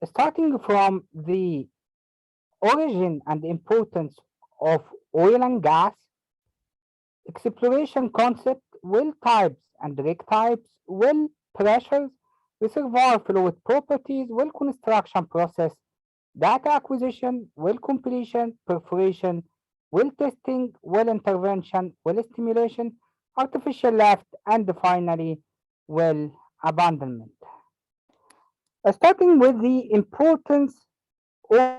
starting from the origin and importance of oil and gas, exploration concept, well types and rig types, well pressures, reservoir fluid properties, well construction process, data acquisition, well completion, perforation, well testing, well intervention, well stimulation, artificial lift, and finally, well abandonment. Starting with the importance of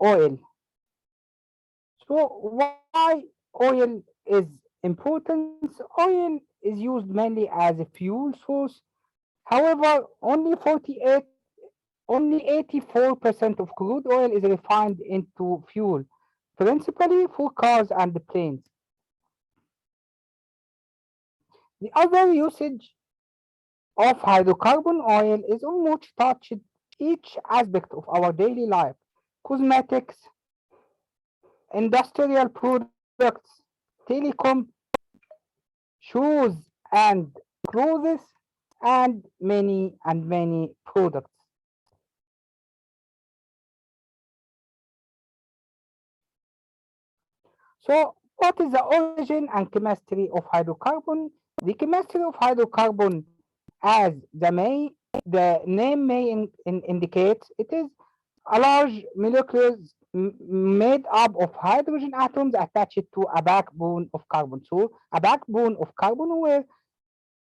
oil. So, why oil is important? Oil is used mainly as a fuel source. However, only 84% of crude oil is refined into fuel, principally for cars and planes. The other usage of hydrocarbon oil is almost touched each aspect of our daily life: cosmetics, industrial products, telecom, shoes and clothes, and many products. So, what is the origin and chemistry of hydrocarbon? The chemistry of hydrocarbon, as the name may indicate, it is a large molecules made up of hydrogen atoms attached to a backbone of carbon. So, a backbone of carbon where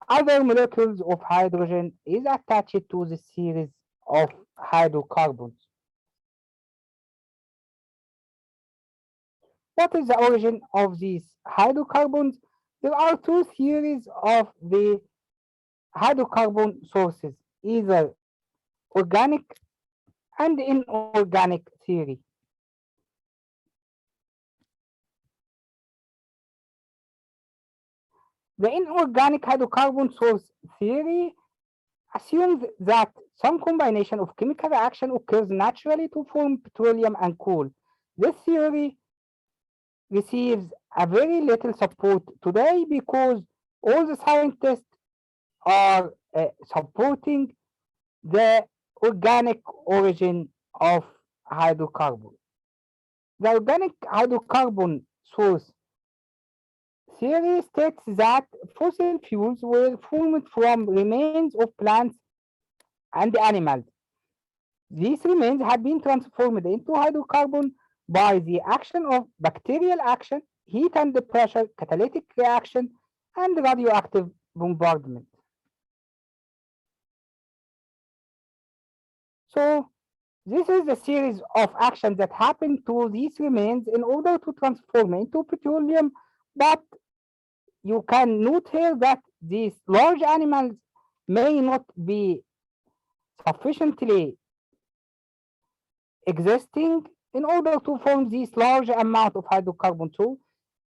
other molecules of hydrogen is attached to the series of hydrocarbons. What is the origin of these hydrocarbons? There are two theories of the hydrocarbon sources, either organic and inorganic theory. The inorganic hydrocarbon source theory assumes that some combination of chemical reaction occurs naturally to form petroleum and coal. This theory receives a very little support today because all the scientists are supporting the organic origin of hydrocarbon. The organic hydrocarbon source theory states that fossil fuels were formed from remains of plants and animals. These remains had been transformed into hydrocarbon by the action of bacterial action, heat and pressure, catalytic reaction, and radioactive bombardment. So, this is a series of actions that happen to these remains in order to transform into petroleum, but you can note here that these large animals may not be sufficiently existing in order to form this large amount of hydrocarbon. So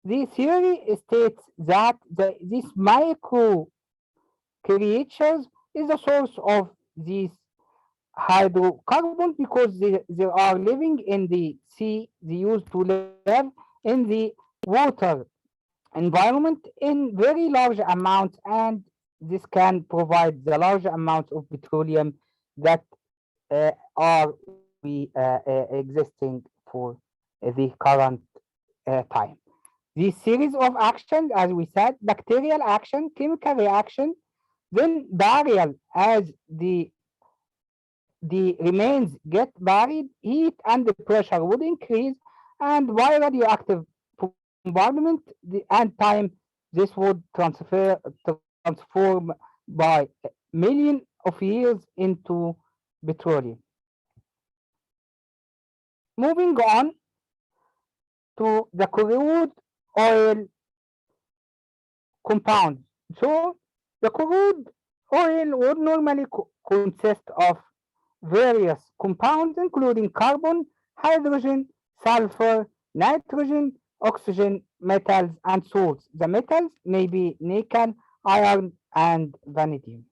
the theory states that these micro creatures is the source of these hydrocarbons because they are living in the sea. They used to live in the water environment in very large amounts, and this can provide the large amounts of petroleum that are we existing for the current time. These series of actions, as we said, bacterial action, chemical reaction, then burial as the remains get buried, heat and the pressure would increase, and by radioactive bombardment and time, this would transform by million of years into petroleum. Moving on to the crude oil compounds. So the crude oil would normally consist of various compounds, including carbon, hydrogen, sulfur, nitrogen, oxygen, metals, and salts. The metals may be nickel, iron, and vanadium.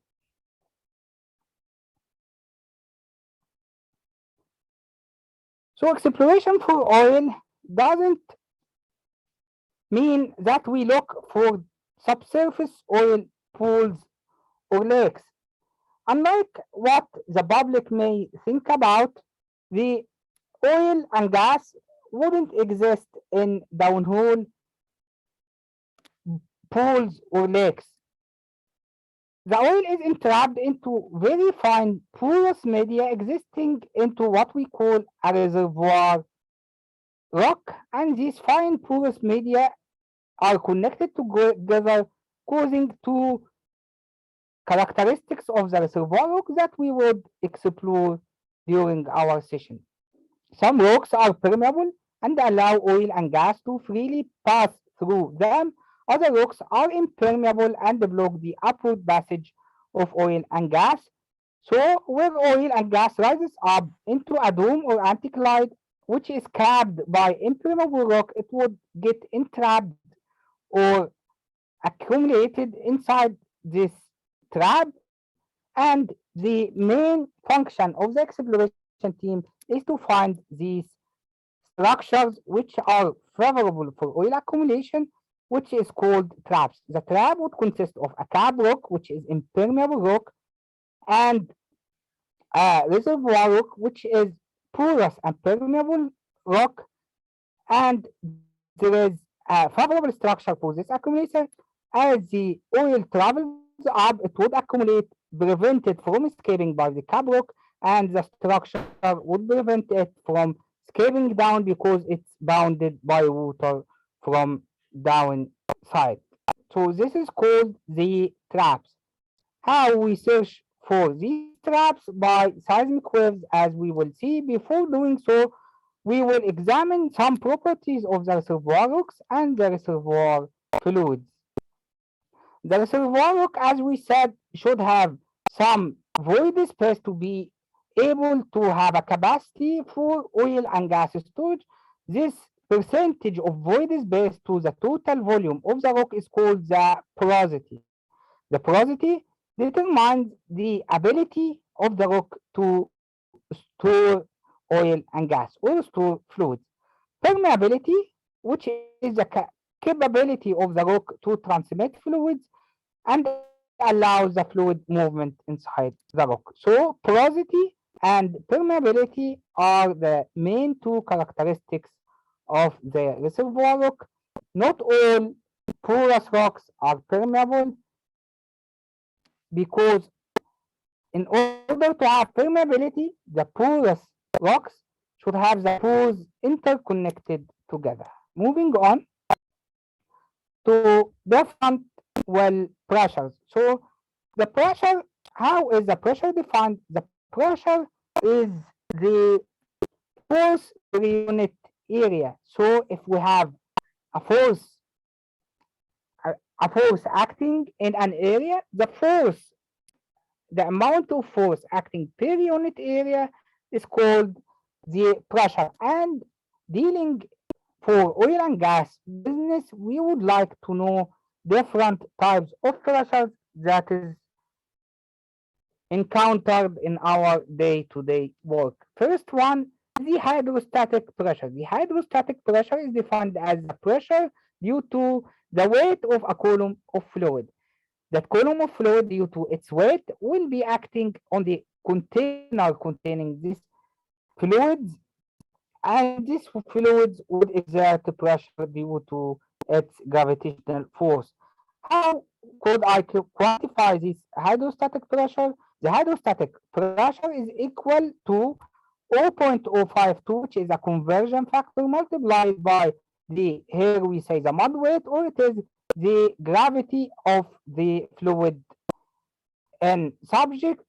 So exploration for oil doesn't mean that we look for subsurface oil pools or lakes. Unlike what the public may think about, the oil and gas wouldn't exist in downhole pools or lakes. The oil is entrapped into very fine porous media existing into what we call a reservoir rock, and these fine porous media are connected together, causing two characteristics of the reservoir rock that we would explore during our session. Some rocks are permeable and allow oil and gas to freely pass through them. Other rocks are impermeable and block the upward passage of oil and gas. So, where oil and gas rises up into a dome or anticline, which is capped by impermeable rock, it would get entrapped or accumulated inside this trap. And the main function of the exploration team is to find these structures which are favorable for oil accumulation, which is called traps. The trap would consist of a cap rock, which is impermeable rock, and a reservoir rock, which is porous and permeable rock, and there is a favorable structure for this accumulation. As the oil travels up, it would accumulate, prevented from escaping by the cap rock, and the structure would prevent it from escaping down because it's bounded by water from downside. So this is called the traps. How we search for these traps? By seismic waves, as we will see. Before doing so, we will examine some properties of the reservoir rocks and the reservoir fluids. The reservoir rock, as we said, should have some void space to be able to have a capacity for oil and gas storage. This percentage of void space to the total volume of the rock is called the porosity. The porosity determines the ability of the rock to store oil and gas or store fluids. Permeability, which is the capability of the rock to transmit fluids and allows the fluid movement inside the rock. So porosity and permeability are the main two characteristics of the reservoir rock. Not all porous rocks are permeable because in order to have permeability, the porous rocks should have the pores interconnected together. Moving on to different well pressures. So the pressure, how is the pressure defined? The pressure is the force per unit area. So if we have a force, a force acting in an area, the amount of force acting per unit area is called the pressure. And dealing for oil and gas business, we would like to know different types of pressures that is encountered in our day-to-day work. First one, the hydrostatic pressure. The hydrostatic pressure is defined as the pressure due to the weight of a column of fluid. That column of fluid, due to its weight, will be acting on the container containing these fluids, and these fluids would exert pressure due to its gravitational force. How could I quantify this hydrostatic pressure? The hydrostatic pressure is equal to 0.052, which is a conversion factor multiplied by the, here we say the mud weight, or it is the gravity of the fluid and subject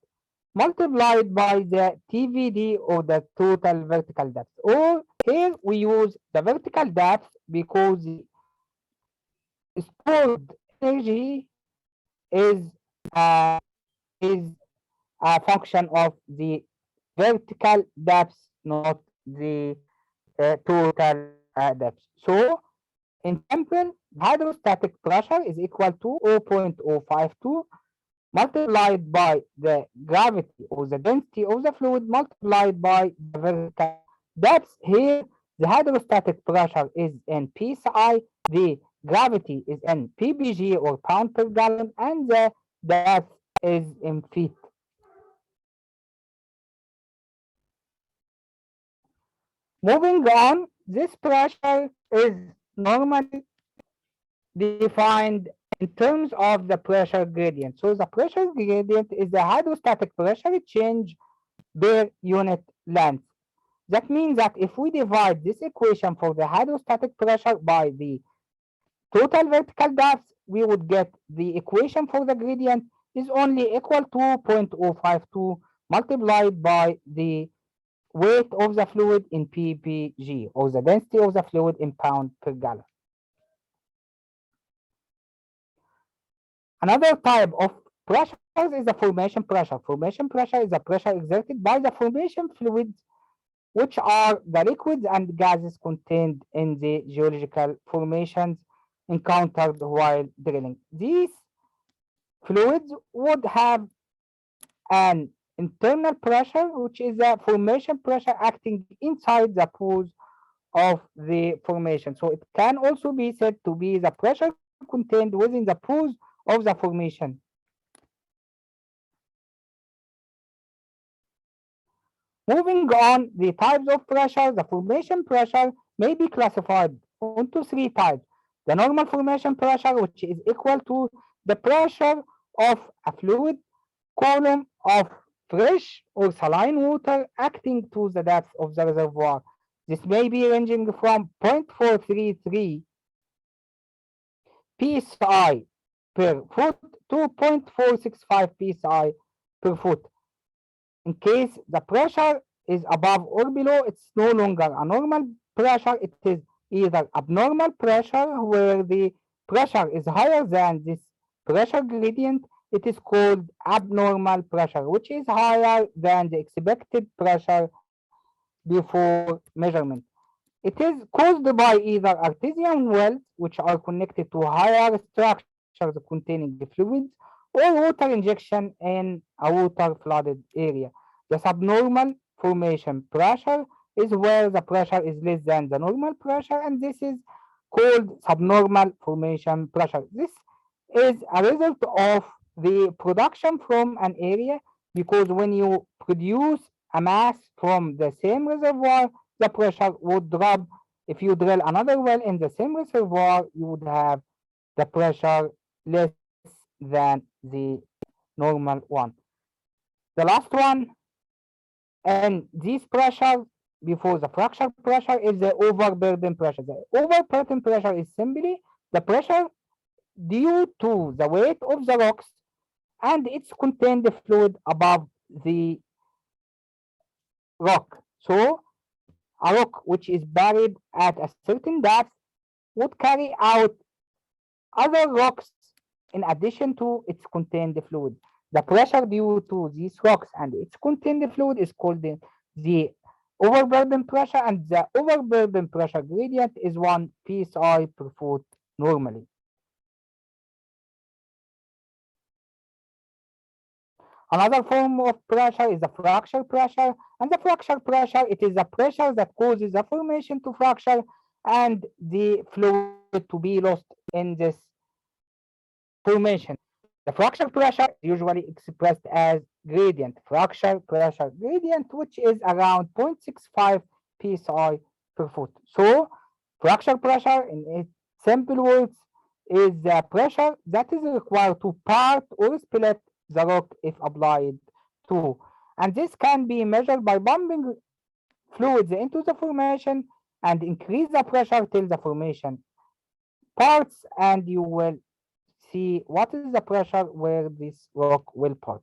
multiplied by the TVD, or the total vertical depth. Or here we use the vertical depth because the stored energy is uh, is a function of the vertical depth, not the total depth. So in simple, hydrostatic pressure is equal to 0.052 multiplied by the gravity or the density of the fluid multiplied by the vertical depth. Here, the hydrostatic pressure is in psi, the gravity is in ppg or pound per gallon, and the depth is in feet. Moving on, this pressure is normally defined in terms of the pressure gradient. So the pressure gradient is the hydrostatic pressure change per unit length. That means that if we divide this equation for the hydrostatic pressure by the total vertical depth, we would get the equation for the gradient is only equal to 0.052 multiplied by the weight of the fluid in ppg, or the density of the fluid in pound per gallon. Another type of pressures is the formation pressure. Formation pressure is the pressure exerted by the formation fluids, which are the liquids and gases contained in the geological formations encountered while drilling. These fluids would have an internal pressure, which is the formation pressure acting inside the pores of the formation. So it can also be said to be the pressure contained within the pores of the formation. Moving on, the types of pressure, the formation pressure may be classified into three types. The normal formation pressure, which is equal to the pressure of a fluid column of fresh or saline water acting to the depth of the reservoir. This may be ranging from 0.433 psi per foot to 0.465 psi per foot. In case the pressure is above or below, it's no longer a normal pressure. It is either abnormal pressure, where the pressure is higher than this pressure gradient. It is called abnormal pressure, which is higher than the expected pressure before measurement. It is caused by either artesian wells, which are connected to higher structures containing the fluids, or water injection in a water flooded area. The subnormal formation pressure is where the pressure is less than the normal pressure, and this is called subnormal formation pressure. This is a result of the production from an area, because when you produce a mass from the same reservoir, the pressure would drop. If you drill another well in the same reservoir, you would have the pressure less than the normal one. The last one, and these pressures before the fracture pressure, is the overburden pressure. The overburden pressure is simply the pressure due to the weight of the rocks and its contained fluid above the rock. So a rock which is buried at a certain depth would carry out other rocks in addition to its contained fluid. The pressure due to these rocks and its contained fluid is called the overburden pressure, and the overburden pressure gradient is 1 psi per foot normally. Another form of pressure is the fracture pressure, and the fracture pressure, it is the pressure that causes the formation to fracture and the fluid to be lost in this formation. The fracture pressure is usually expressed as gradient, fracture pressure gradient, which is around 0.65 psi per foot. So fracture pressure, in its simple words, is the pressure that is required to part or split the rock if applied to. And this can be measured by pumping fluids into the formation and increase the pressure till the formation parts, and you will see what is the pressure where this rock will part.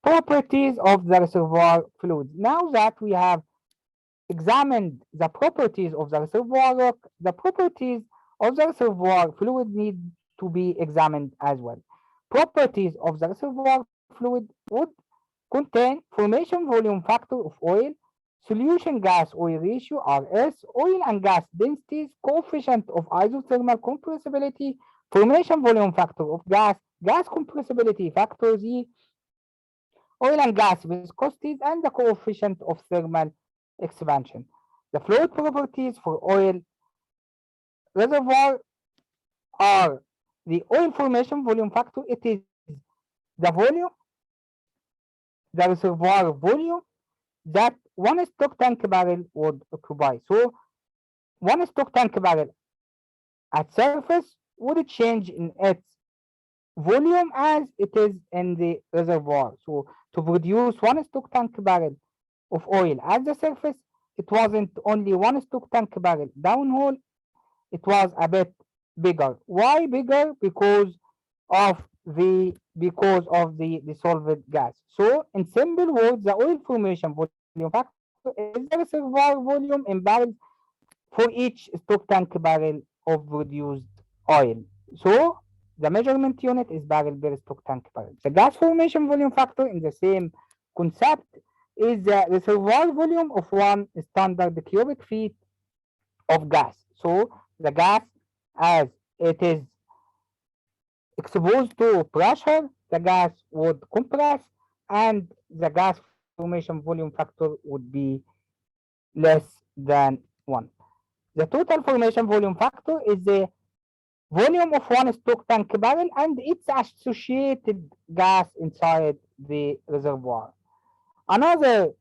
Properties of the reservoir fluid. Now that we have examined the properties of the reservoir rock, the properties of the reservoir fluid need to be examined as well. Properties of the reservoir fluid would contain formation volume factor of oil, solution gas oil ratio RS, oil and gas densities, coefficient of isothermal compressibility, formation volume factor of gas, gas compressibility factor Z, oil and gas viscosities, and the coefficient of thermal expansion. The fluid properties for oil reservoir are the oil formation volume factor. It is the volume, the reservoir volume that one stock tank barrel would occupy. So one stock tank barrel at surface would change in its volume as it is in the reservoir. So to produce one stock tank barrel of oil at the surface, it wasn't only one stock tank barrel downhole, it was a bit bigger. Why bigger? Because of the dissolved gas. So in simple words, the oil formation volume factor is the reservoir volume in barrels for each stock tank barrel of produced oil. So the measurement unit is barrel per stock tank barrel. The gas formation volume factor in the same concept is the reservoir volume of one standard cubic feet of gas. So the gas as it is exposed to pressure, the gas would compress and the gas formation volume factor would be less than 1. The total formation volume factor is the volume of one stock tank barrel and its associated gas inside the reservoir. Another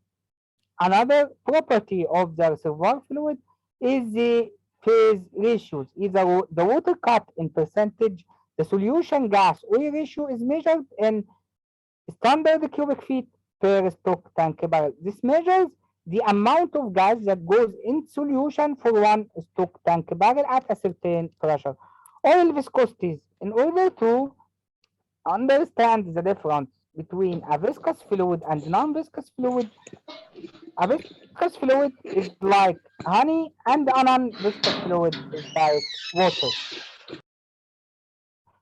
Another property of the reservoir fluid is the phase ratios. Either the water cut in percentage, the solution gas oil ratio is measured in standard cubic feet per stock tank barrel. This measures the amount of gas that goes in solution for one stock tank barrel at a certain pressure. Oil viscosities. In order to understand the difference between a viscous fluid and non-viscous fluid, a viscous fluid is like honey and a non-viscous fluid is like water.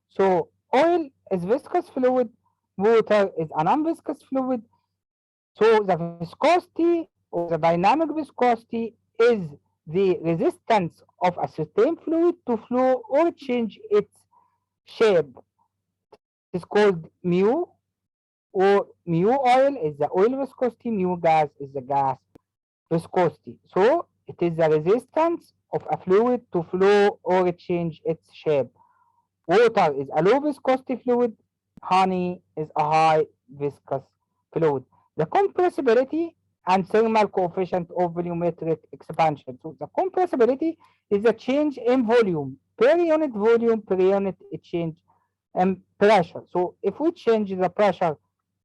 So oil is viscous fluid, water is a non-viscous fluid. So the viscosity or the dynamic viscosity is the resistance of a certain fluid to flow or change its shape. It is called mu, or mu oil is the oil viscosity, mu gas is the gas viscosity. So it is the resistance of a fluid to flow or change its shape. Water is a low viscosity fluid, honey is a high viscous fluid. The compressibility and thermal coefficient of volumetric expansion. So the compressibility is a change in volume per unit change in pressure. So if we change the pressure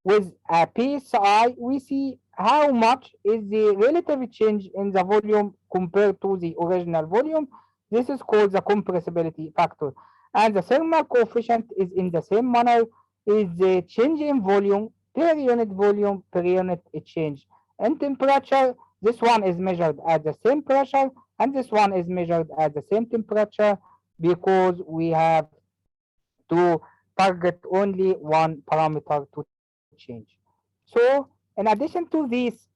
with a PSI, we see how much is the relative change in the volume compared to the original volume. This is called the compressibility factor. And the thermal coefficient is in the same manner, is the change in volume per unit change. And temperature, this one is measured at the same pressure and this one is measured at the same temperature because we have to target only one parameter to change. So in addition to these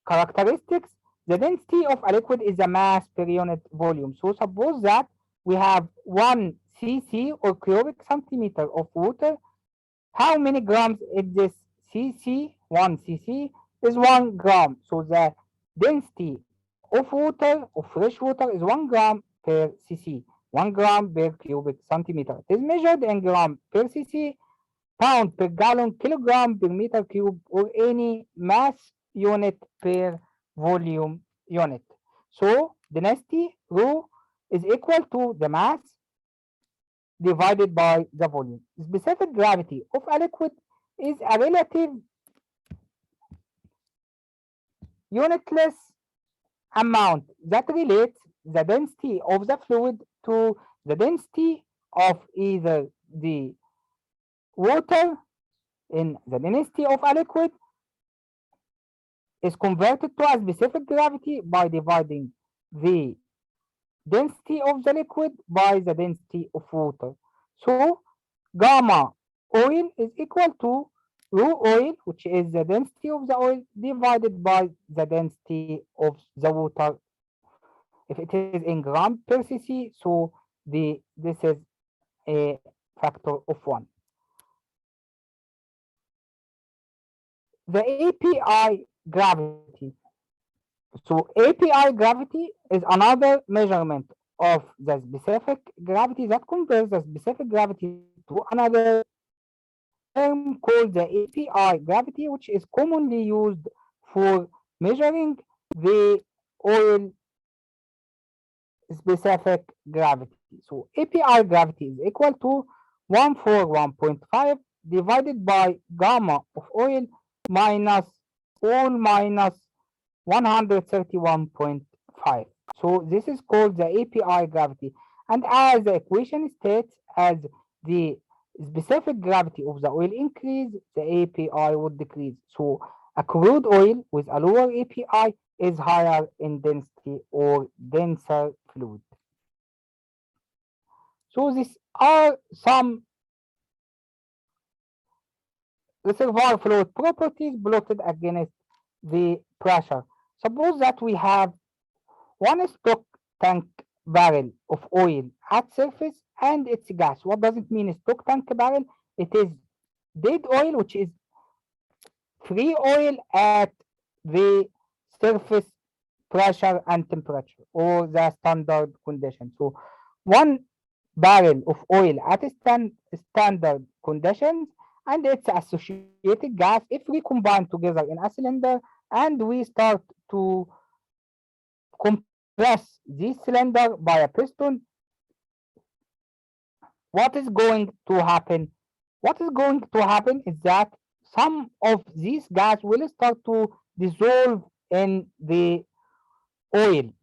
characteristics, the density of a liquid is a mass per unit volume. So suppose that we have 1 cc or cubic centimeter of water. How many grams is this cc? 1 cc is 1 gram. So the density of water, of fresh water, is 1 gram per cc. 1 gram per cubic centimeter. It is measured in gram per cc, pound per gallon, kilogram per meter cube, or any mass unit per volume unit. So density rho is equal to the mass divided by the volume. Specific gravity of a liquid is a relative unitless amount that relates the density of the fluid to the density of either the water in the density of a liquid is converted to a specific gravity by dividing the density of the liquid by the density of water. So gamma oil is equal to rho oil, which is the density of the oil, divided by the density of the water. If it is in gram per cc, so this is a factor of 1. The API gravity. So API gravity is another measurement of the specific gravity that compares the specific gravity to another term called the API gravity, which is commonly used for measuring the oil specific gravity. So API gravity is equal to 141.5 divided by gamma of oil minus all minus 131.5. So this is called the API gravity. And as the equation states, as the specific gravity of the oil increase, the API would decrease. So a crude oil with a lower API is higher in density or denser fluid. So these are some reservoir fluid properties plotted against the pressure. Suppose that we have one stock tank barrel of oil at surface and it's gas. What does it mean, stock tank barrel? It is dead oil, which is free oil at the surface pressure and temperature or the standard condition. So one barrel of oil at standard conditions and its associated gas, if we combine together in a cylinder and we start to compress this cylinder by a piston, what is going to happen? What is going to happen is that some of these gas will start to dissolve in the oil.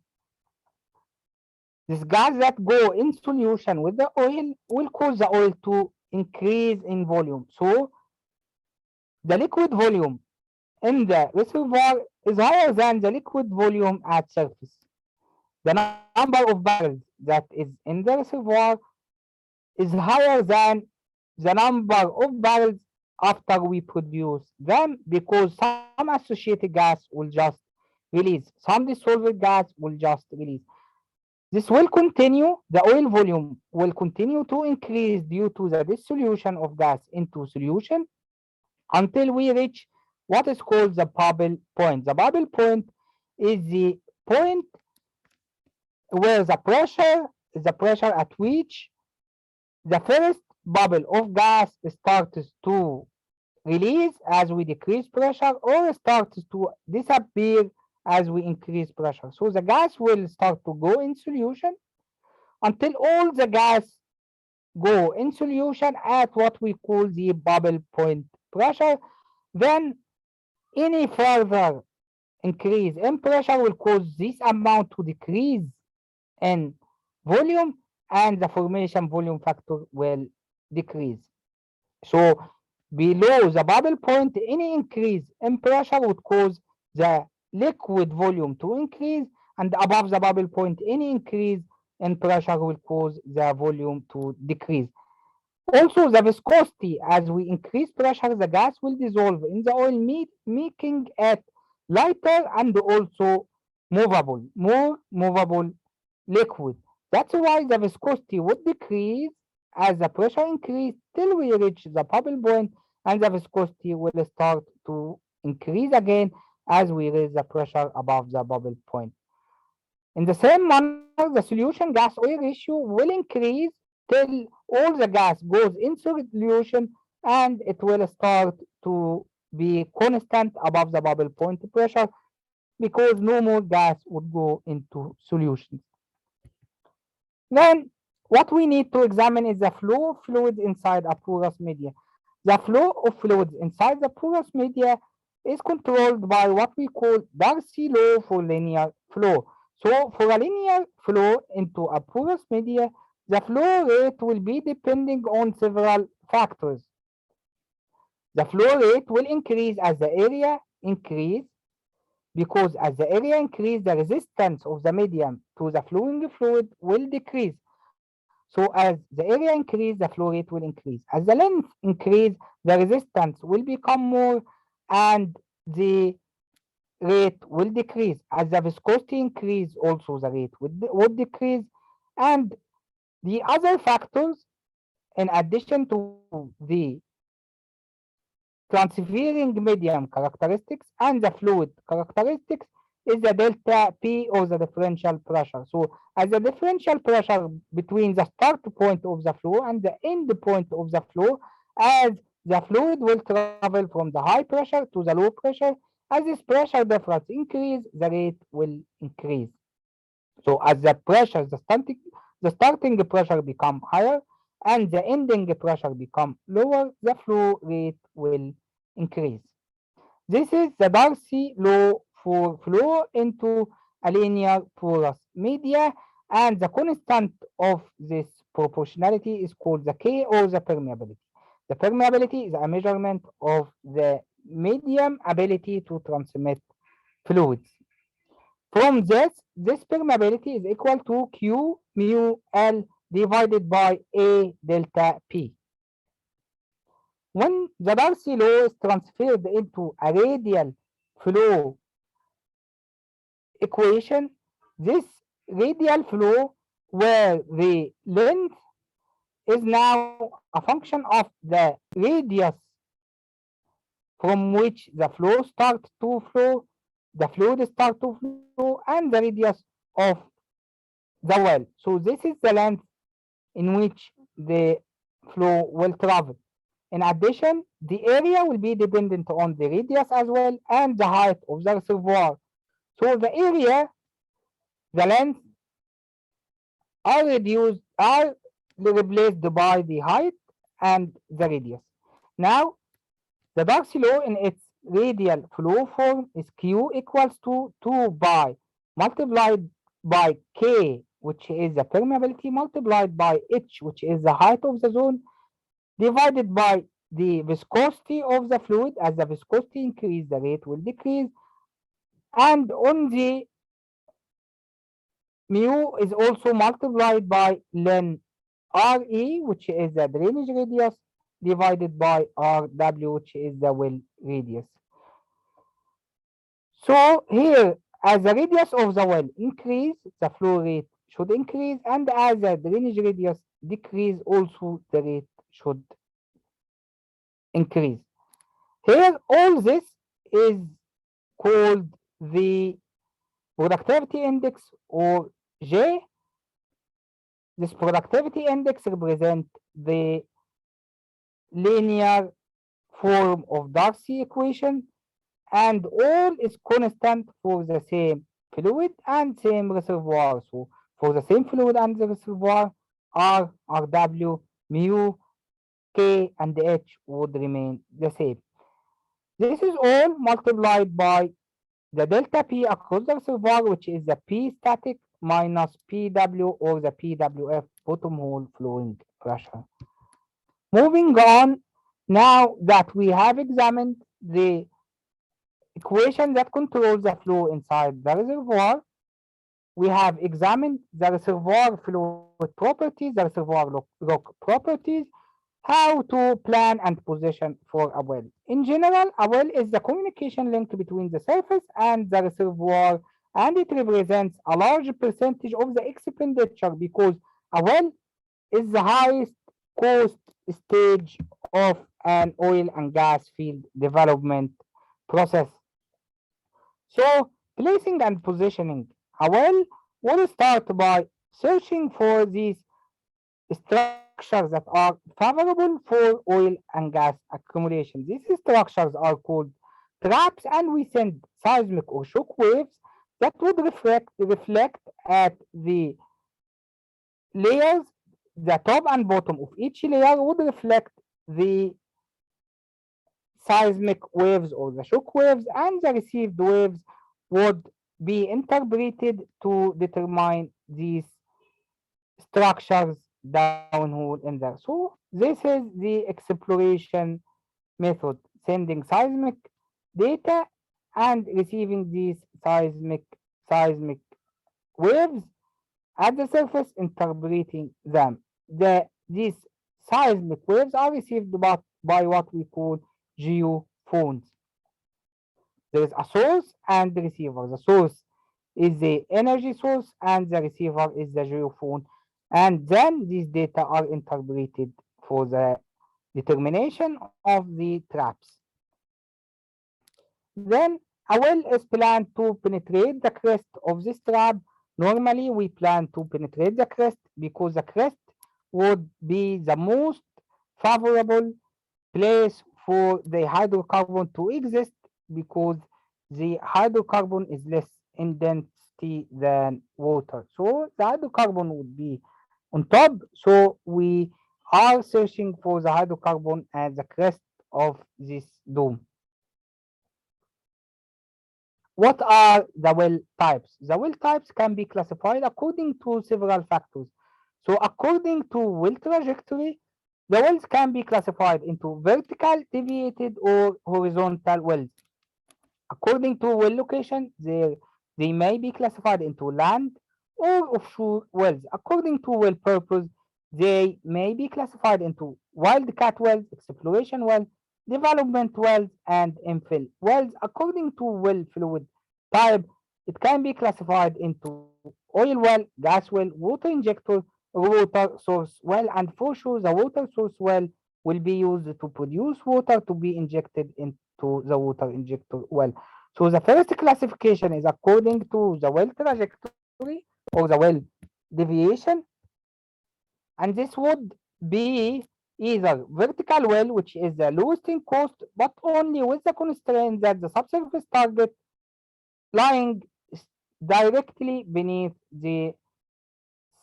This gas that go in solution with the oil will cause the oil to increase in volume. So the liquid volume in the reservoir is higher than the liquid volume at surface. The number of barrels that is in the reservoir is higher than the number of barrels after we produce them because some associated gas will just release, some dissolved gas will just release. This will continue, the oil volume will continue to increase due to the dissolution of gas into solution until we reach what is called the bubble point. The bubble point is the point where the pressure at which the first bubble of gas starts to release as we decrease pressure or starts to disappear as we increase pressure. So the gas will start to go in solution until all the gas go in solution at what we call the bubble point pressure. Then any further increase in pressure will cause this amount to decrease in volume and the formation volume factor will decrease. So below the bubble point, any increase in pressure would cause the liquid volume to increase, and above the bubble point, any increase in pressure will cause the volume to decrease. Also, the viscosity, as we increase pressure, the gas will dissolve in the oil, making it lighter and also movable, more movable liquid. That's why the viscosity would decrease as the pressure increase till we reach the bubble point, and the viscosity will start to increase again as we raise the pressure above the bubble point. In the same manner, the solution gas oil ratio will increase till all the gas goes into solution and it will start to be constant above the bubble point pressure because no more gas would go into solution. Then what we need to examine is the flow of fluids inside a porous media. The flow of fluids inside the porous media is controlled by what we call Darcy law for linear flow. So for a linear flow into a porous media, the flow rate will be depending on several factors. The flow rate will increase as the area increase because as the area increase, the resistance of the medium to the flowing fluid will decrease. So as the area increase, the flow rate will increase. As the length increase, the resistance will become more and the rate will decrease. As the viscosity increase, also the rate would decrease. And the other factors, in addition to the transferring medium characteristics and the fluid characteristics, is the delta P or the differential pressure. So as the differential pressure between the start point of the flow and the end point of the flow, as the fluid will travel from the high pressure to the low pressure, As this pressure difference increase, the rate will increase. So as the pressure, the starting pressure become higher and the ending pressure become lower, the flow rate will increase. This is the Darcy law for flow into a linear porous media, and the constant of this proportionality is called the K, or the permeability. The permeability is a measurement of the medium ability to transmit fluids. From this permeability is equal to Q mu L divided by A delta P. When the Darcy law is transferred into a radial flow equation, this radial flow where the length is now a function of the radius from which the flow starts to flow, the fluid starts to flow, and the radius of the well. So this is the length in which the flow will travel. In addition, the area will be dependent on the radius as well and the height of the reservoir. So the area, the length are replaced by the height and the radius. Now, the Darcy law in its radial flow form is Q equals to 2 pi multiplied by K, which is the permeability, multiplied by H, which is the height of the zone, divided by the viscosity of the fluid. As the viscosity increases, the rate will decrease. And on the mu is also multiplied by ln RE, which is the drainage radius, divided by RW, which is the well radius. So here, as the radius of the well increase, the flow rate should increase, and as the drainage radius decrease, also the rate should increase. Here, all this is called the productivity index, or J. This productivity index represents the linear form of Darcy equation, and all is constant for the same fluid and same reservoir. So for the same fluid and the reservoir, R, RW, mu, K, and H would remain the same. This is all multiplied by the delta P across the reservoir, which is the P static minus PW, or the PWF, bottom hole flowing pressure. Moving on, now that we have examined the equation that controls the flow inside the reservoir, we have examined the reservoir fluid properties, the reservoir rock properties, how to plan and position for a well. In general, a well is the communication link between the surface and the reservoir, and it represents a large percentage of the expenditure because a well is the highest cost stage of an oil and gas field development process. So, placing and positioning a well will start by searching for these structures that are favorable for oil and gas accumulation. These structures are called traps, and we send seismic or shock waves that would reflect at the layers. The top and bottom of each layer would reflect the seismic waves or the shock waves, and the received waves would be interpreted to determine these structures downhole in there. So this is the exploration method, sending seismic data and receiving these seismic waves at the surface, interpreting them. These seismic waves are received by what we call geophones. There is a source and the receiver. The source is the energy source and the receiver is the geophone. And then these data are interpreted for the determination of the traps. Then a well is planned to penetrate the crest of this trap. Normally, we plan to penetrate the crest because the crest would be the most favorable place for the hydrocarbon to exist, because the hydrocarbon is less in density than water. So the hydrocarbon would be on top. So we are searching for the hydrocarbon at the crest of this dome. What are the well types? The well types can be classified according to several factors. So according to well trajectory, the wells can be classified into vertical, deviated, or horizontal wells. According to well location, they may be classified into land or offshore wells. According to well purpose, they may be classified into wildcat wells, exploration wells, development wells, and infill wells. According to well fluid type, it can be classified into oil well, gas well, water injector, water source well, and for sure the water source well will be used to produce water to be injected into the water injector well. So the first classification is according to the well trajectory or the well deviation, and this would be either vertical well, which is the lowest in cost, but only with the constraint that the subsurface target lying directly beneath the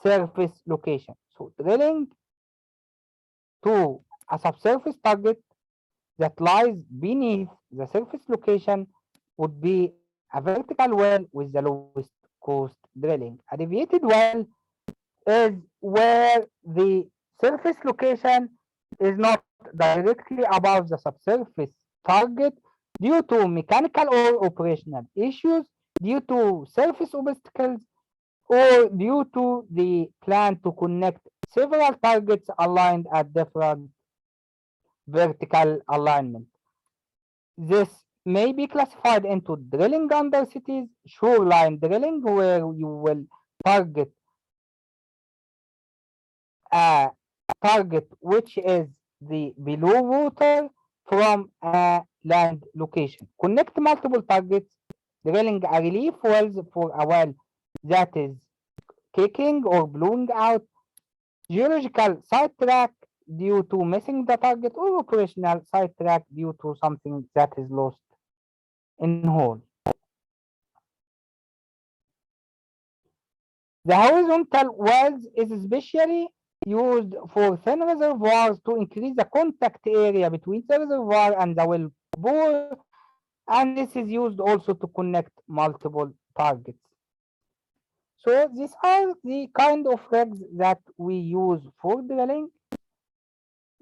surface location. So drilling to a subsurface target that lies beneath the surface location would be a vertical well with the lowest cost drilling. A deviated well is where the surface location is not directly above the subsurface target due to mechanical or operational issues, due to surface obstacles, or due to the plan to connect several targets aligned at different vertical alignment. This may be classified into drilling under cities, shoreline drilling, where you will target a target which is the below water from a land location. Connect multiple targets, drilling a relief wells for a well that is kicking or blowing out, geological sidetrack due to missing the target, or operational sidetrack due to something that is lost in hole. The horizontal wells is especially used for thin reservoirs to increase the contact area between the reservoir and the well bore, and this is used also to connect multiple targets. So these are the kind of rigs that we use for drilling,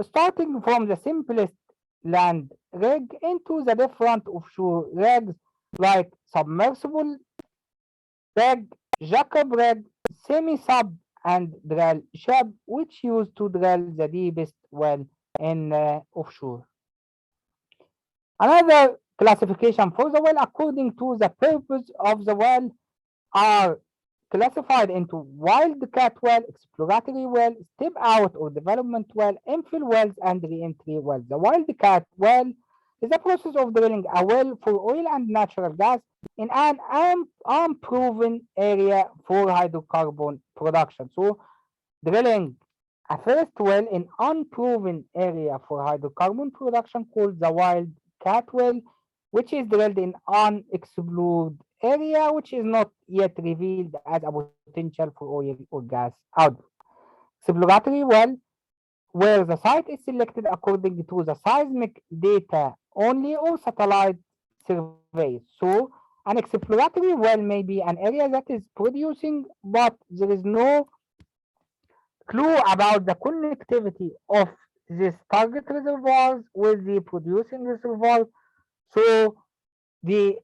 starting from the simplest land rig into the different offshore rigs like submersible rig, jacob rig, semi-sub, and drill ship, which used to drill the deepest well in offshore. Another classification for the well according to the purpose of the well are classified into wildcat well, exploratory well, step out or development well, infill wells, and re-entry wells. The wildcat well is the process of drilling a well for oil and natural gas in an unproven area for hydrocarbon production. So drilling a first well in unproven area for hydrocarbon production called the wildcat well, which is drilled in unexplored area which is not yet revealed as a potential for oil or gas output. Exploratory well, where the site is selected according to the seismic data only or satellite surveys. So an exploratory well may be an area that is producing, but there is no clue about the connectivity of these target reservoirs with the producing reservoir. So the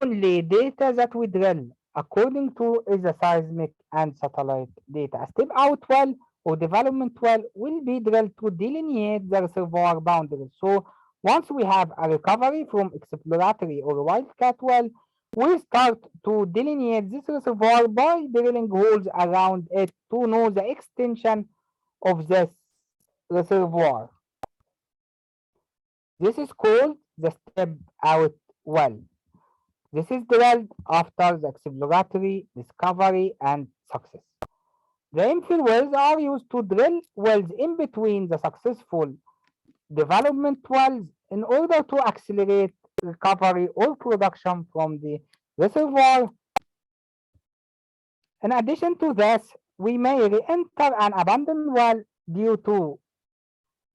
only data that we drill according to is the seismic and satellite data. A step out well or development well will be drilled to delineate the reservoir boundaries. So once we have a recovery from exploratory or wildcat well, we start to delineate this reservoir by drilling holes around it to know the extension of this reservoir. This is called the step out well. This is drilled after the exploratory, discovery, and success. The infill wells are used to drill wells in between the successful development wells in order to accelerate recovery or production from the reservoir. In addition to this, we may re-enter an abandoned well due to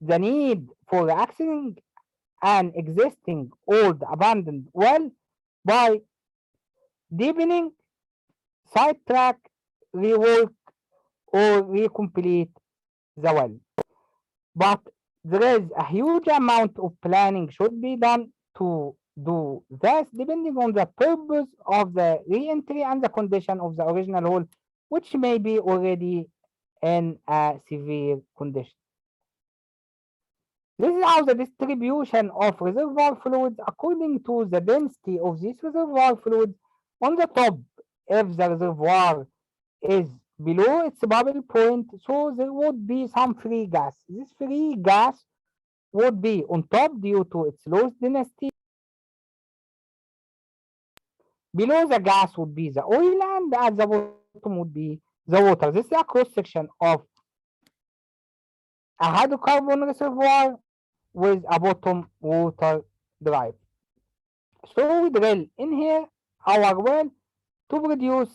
the need for accessing an existing old abandoned well by deepening, sidetrack, rework, or recomplete the well. But there is a huge amount of planning should be done to do this depending on the purpose of the re-entry and the condition of the original hole, which may be already in a severe condition. This is how the distribution of reservoir fluids according to the density of these reservoir fluids on the top. If the reservoir is below its bubble point, so there would be some free gas. This free gas would be on top due to its low density. Below the gas would be the oil, and at the bottom would be the water. This is a cross section of a hydrocarbon reservoir with a bottom water drive. So we drill in here our well to produce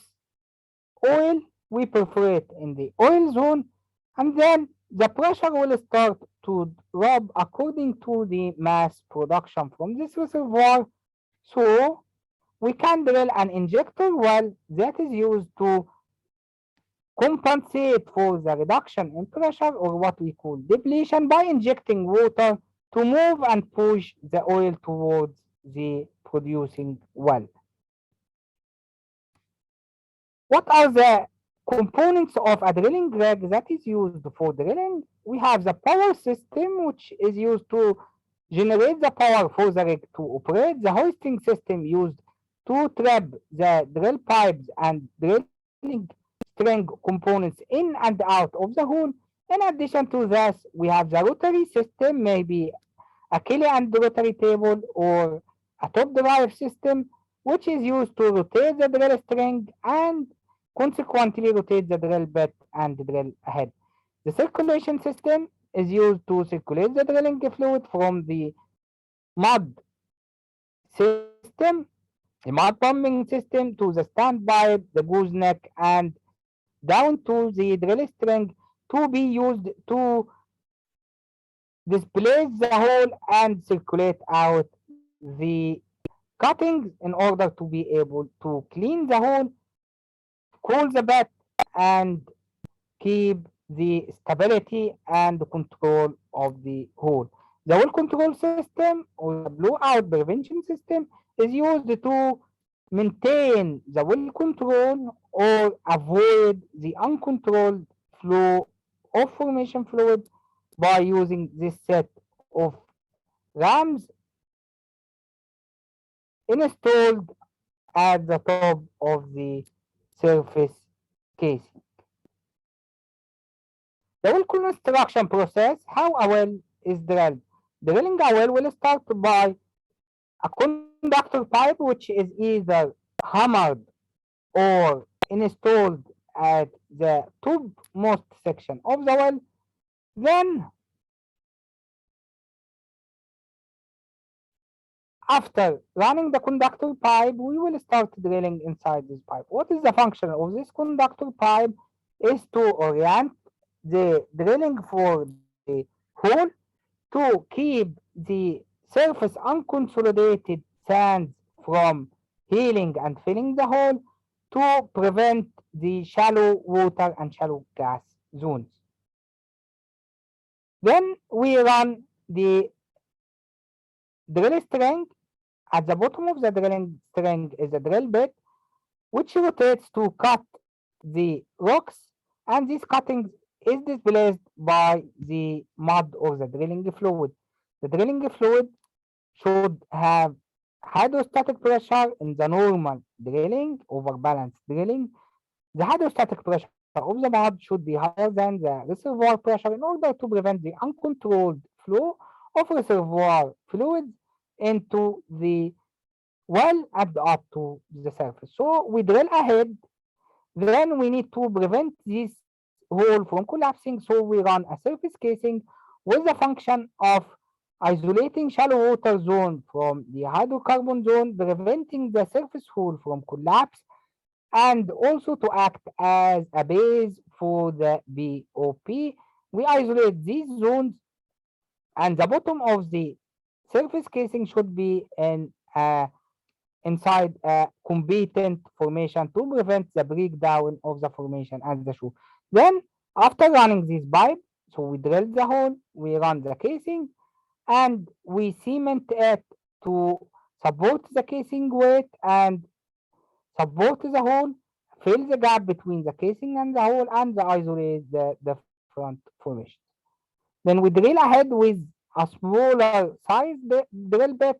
oil. We perforate in the oil zone, and then the pressure will start to drop according to the mass production from this reservoir. So we can drill an injector well that is used to compensate for the reduction in pressure, or what we call depletion, by injecting water to move and push the oil towards the producing well. What are the components of a drilling rig that is used for drilling? We have the power system, which is used to generate the power for the rig to operate, the hoisting system used to trap the drill pipes and drilling string components in and out of the hole. In addition to this, we have the rotary system, maybe a Kelly and rotary table or a top drive system, which is used to rotate the drill string and consequently rotate the drill bit and drill ahead. The circulation system is used to circulate the drilling fluid from the mud system, the mud pumping system, to the standpipe, the gooseneck, and down to the drill string to be used to displace the hole and circulate out the cuttings in order to be able to clean the hole, cool the bed, and keep the stability and control of the hole. The well control system or the blowout prevention system is used to maintain the well control or avoid the uncontrolled flow of formation fluid by using this set of rams installed at the top of the surface casing. The well construction process, how a well is drilled. Drilling a well will start by a conductor pipe, which is either hammered or installed at the topmost section of the well. Then, after running the conductor pipe, we will start drilling inside this pipe. What is the function of this conductor pipe? Is to orient the drilling for the hole, to keep the surface unconsolidated sands from healing and filling the hole, to prevent the shallow water and shallow gas zones. Then we run the drill string. At the bottom of the drilling string is a drill bit, which rotates to cut the rocks, and these cuttings is displaced by the mud or the drilling fluid. The drilling fluid should have hydrostatic pressure in the normal drilling over balanced drilling. The hydrostatic pressure of the mud should be higher than the reservoir pressure in order to prevent the uncontrolled flow of reservoir fluids into the well and up to the surface. So we drill ahead, then we need to prevent this hole from collapsing, so we run a surface casing with the function of isolating shallow water zone from the hydrocarbon zone, preventing the surface hole from collapse, and also to act as a base for the BOP. We isolate these zones, and the bottom of the surface casing should be inside a competent formation to prevent the breakdown of the formation and the shoe. Then, after running this pipe, so we drill the hole, we run the casing, and we cement it to support the casing weight and support the hole, fill the gap between the casing and the hole, and isolate the different formations. Then we drill ahead with a smaller size drill bit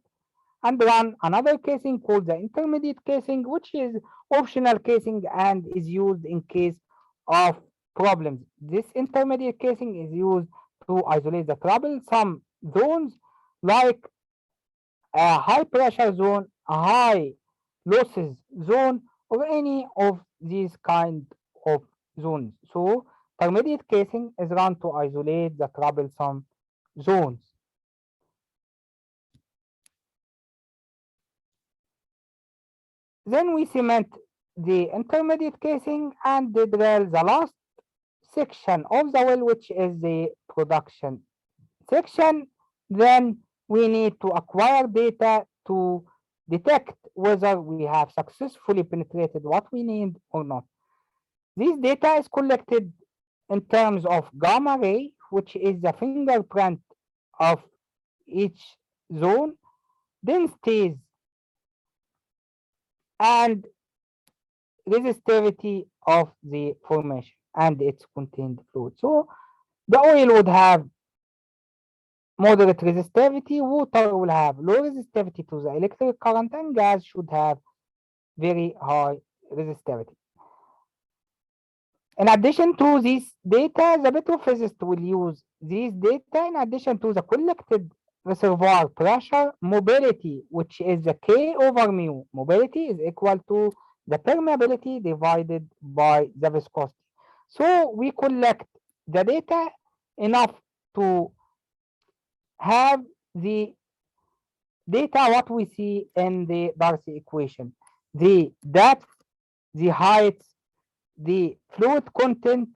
and run another casing called the intermediate casing, which is optional casing and is used in case of problems. This intermediate casing is used to isolate the troublesome zones like a high pressure zone, a high losses zone, or any of these kind of zones. So intermediate casing is run to isolate the troublesome zones. Then we cement the intermediate casing and drill the last section of the well, which is the production section. Then we need to acquire data to detect whether we have successfully penetrated what we need or not. This data is collected in terms of gamma ray, which is the fingerprint of each zone, densities, and resistivity of the formation and its contained fluid. So the oil would have moderate resistivity, water will have low resistivity to the electric current, and gas should have very high resistivity. In addition to this data, the petrophysicist will use these data in addition to the collected reservoir pressure mobility, which is the K over mu. Mobility is equal to the permeability divided by the viscosity. So we collect the data enough to have the data what we see in the Darcy equation. The depth, the height, the fluid content,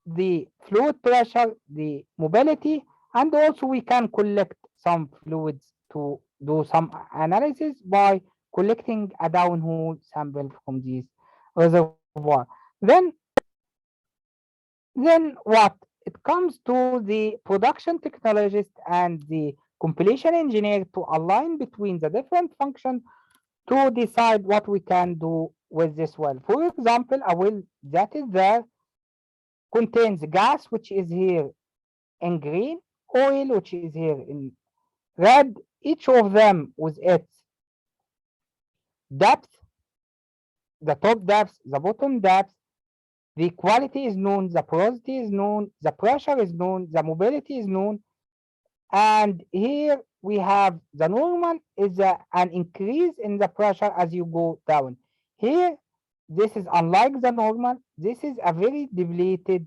the fluid pressure, the mobility, and also we can collect some fluids to do some analysis by collecting a downhole sample from this reservoir. Then what? It comes to the production technologist and the completion engineer to align between the different functions to decide what we can do with this well. For example, a well that is there contains gas, which is here in green, oil, which is here in red, each of them with its depth, the top depth, the bottom depth, the quality is known, the porosity is known, the pressure is known, the mobility is known. And here we have the normal is an increase in the pressure as you go down. Here, this is unlike the normal. This is a very depleted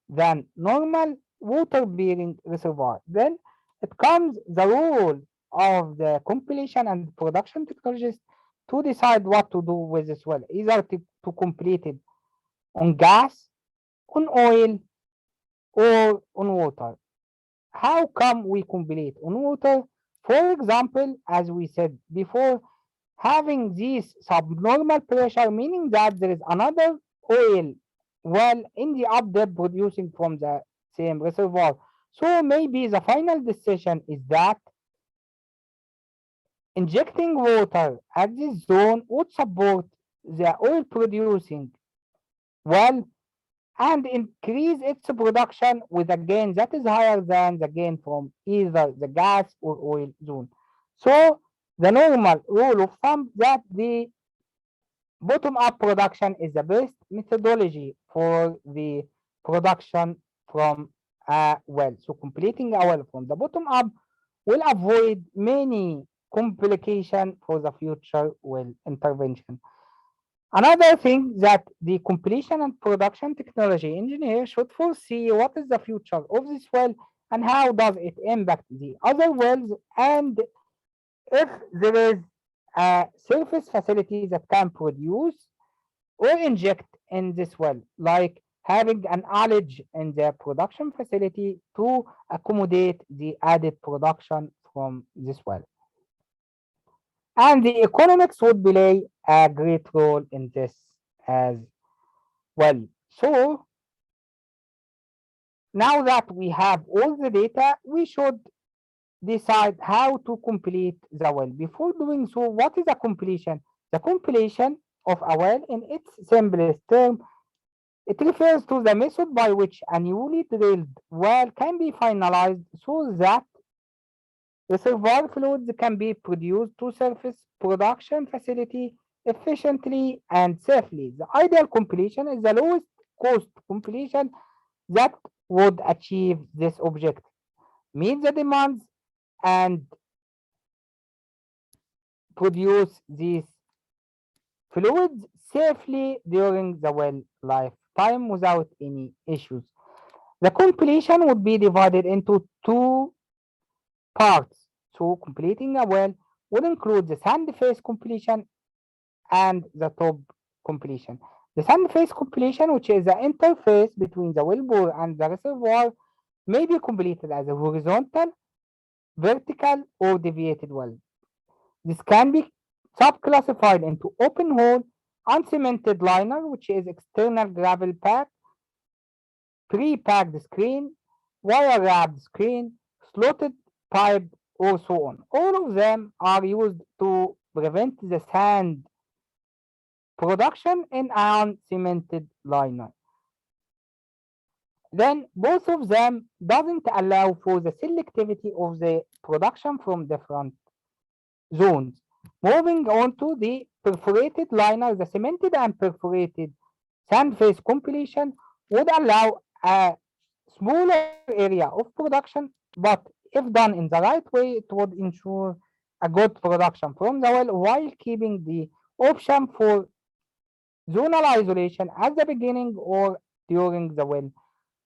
than normal water-bearing reservoir. Then it comes the role of the completion and production technologist to decide what to do with this well, either to complete it on gas, on oil, or on water. How come we complete on water? For example, as we said before, having this subnormal pressure, meaning that there is another oil well in the up depth producing from the same reservoir. So maybe the final decision is that injecting water at this zone would support the oil producing well and increase its production with a gain that is higher than the gain from either the gas or oil zone. So the normal rule of thumb that the bottom-up production is the best methodology for the production from a well. So completing a well from the bottom up will avoid many complications for the future well intervention. Another thing that the completion and production technology engineer should foresee what is the future of this well and how does it impact the other wells, and if there is a surface facility that can produce or inject in this well, like having an alley in the production facility to accommodate the added production from this well. And the economics would play a great role in this as well. So now that we have all the data, we should decide how to complete the well. Before doing so, what is a completion? The completion of a well, in its simplest term, it refers to the method by which a newly drilled well can be finalized so that reservoir fluids can be produced to surface production facility efficiently and safely. The ideal completion is the lowest cost completion that would achieve this objective, meet the demands, and produce these fluids safely during the well lifetime without any issues. The completion would be divided into two parts. So completing a well would include the sand face completion and the top completion. The sand face completion, which is the interface between the wellbore and the reservoir, may be completed as a horizontal, vertical, or deviated well. This can be subclassified into open hole, uncemented liner, which is external gravel pack, pre-packed screen, wire wrapped screen, slotted pipe, or so on. All of them are used to prevent the sand production in an cemented liner. Then both of them doesn't allow for the selectivity of the production from different zones. Moving on to the perforated liner, the cemented and perforated sand face completion would allow a smaller area of production, but if done in the right way, it would ensure a good production from the well while keeping the option for zonal isolation at the beginning or during the well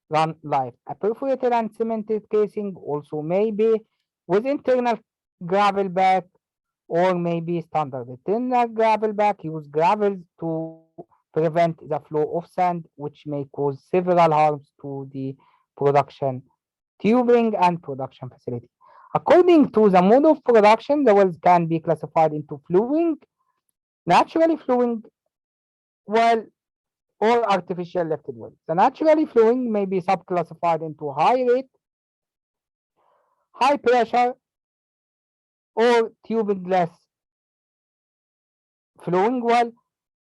run life. A perforated and cemented casing also may be with internal gravel back or maybe standard. Internal gravel back use gravels to prevent the flow of sand, which may cause several harms to the production tubing and production facility. According to the mode of production, the wells can be classified into flowing, naturally flowing well, or artificial lifted well. The naturally flowing may be subclassified into high rate, high pressure, or tubingless flowing well.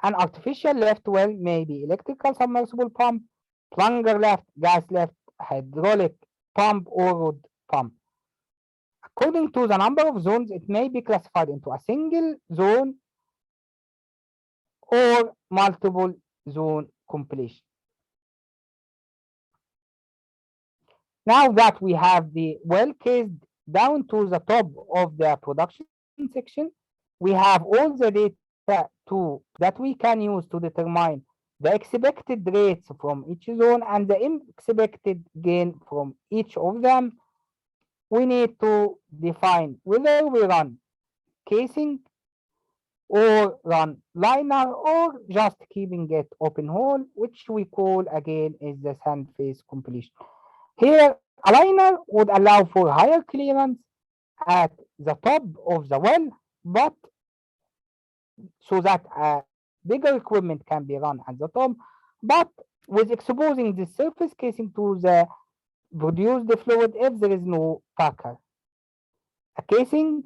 An artificial lift well may be electrical submersible pump, plunger lift, gas lift, hydraulic pump, or rod pump. According to the number of zones, it may be classified into a single zone or multiple zone completion. Now that we have the well cased down to the top of the production section, we have all the data that we can use to determine the expected rates from each zone and the expected gain from each of them. We need to define whether we run casing or run liner or just keeping it open hole, which we call again is the sand face completion. Here, a liner would allow for higher clearance at the top of the well, but so that bigger equipment can be run at the top, but with exposing the surface casing to the produced fluid if there is no packer. A casing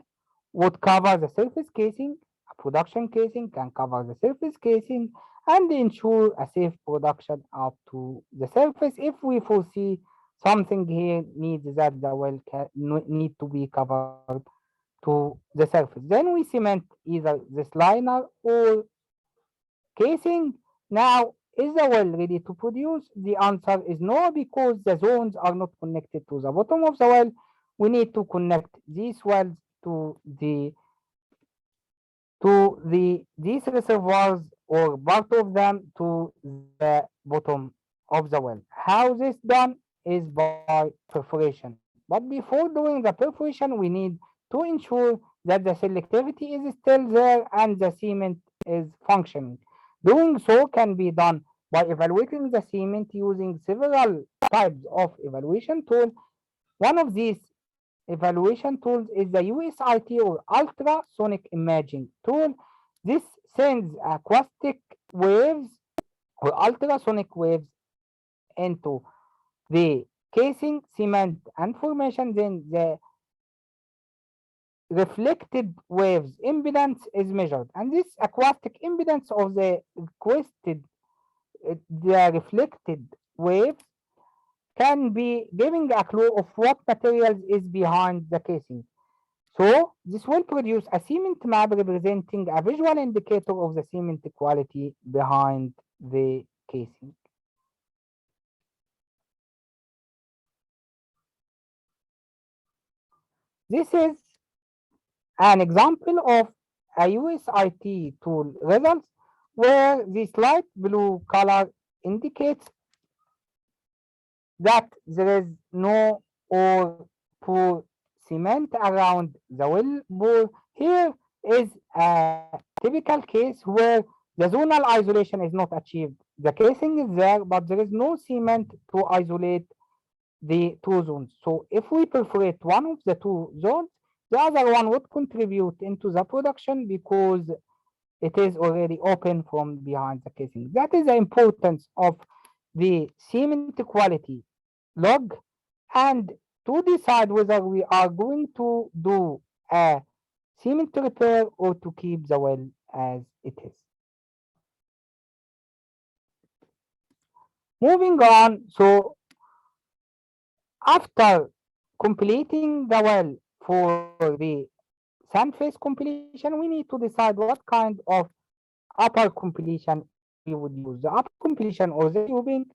would cover the surface casing, a production casing can cover the surface casing and ensure a safe production up to the surface if we foresee something here needs that the well need to be covered to the surface. Then we cement either this liner or casing. Now, is the well ready to produce? The answer is no, because the zones are not connected to the bottom of the well. We need to connect these wells to these reservoirs or part of them to the bottom of the well. How this done is by perforation. But before doing the perforation, we need to ensure that the selectivity is still there and the cement is functioning. Doing so can be done by evaluating the cement using several types of evaluation tools. One of these evaluation tools is the USIT or ultrasonic imaging tool. This sends acoustic waves or ultrasonic waves into the casing, cement, and formation. Then the reflected waves impedance is measured, and this acoustic impedance of the the reflected waves can be giving a clue of what materials is behind the casing. So this will produce a cement map representing a visual indicator of the cement quality behind the casing. This is an example of a USIT tool results where the light blue color indicates that there is no or poor cement around the well bore. Here is a typical case where the zonal isolation is not achieved. The casing is there, but there is no cement to isolate the two zones. So if we perforate one of the two zones, the other one would contribute into the production because it is already open from behind the casing. That is the importance of the cement quality log and to decide whether we are going to do a cement repair or to keep the well as it is. Moving on, so after completing the well for the sand face completion, we need to decide what kind of upper completion we would use. The upper completion or the tubing,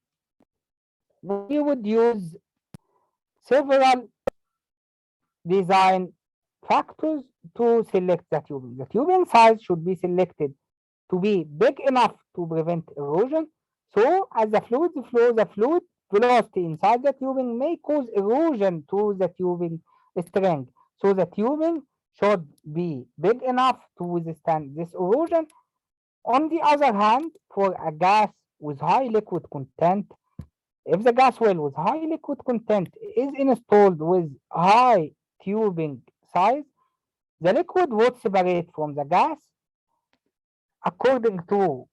we would use several design factors to select the tubing. The tubing size should be selected to be big enough to prevent erosion. So as the fluid flows, the fluid velocity inside the tubing may cause erosion to the tubing string. So the tubing should be big enough to withstand this erosion. On the other hand, for a gas with high liquid content, if the gas well with high liquid content is installed with high tubing size, the liquid would separate from the gas according to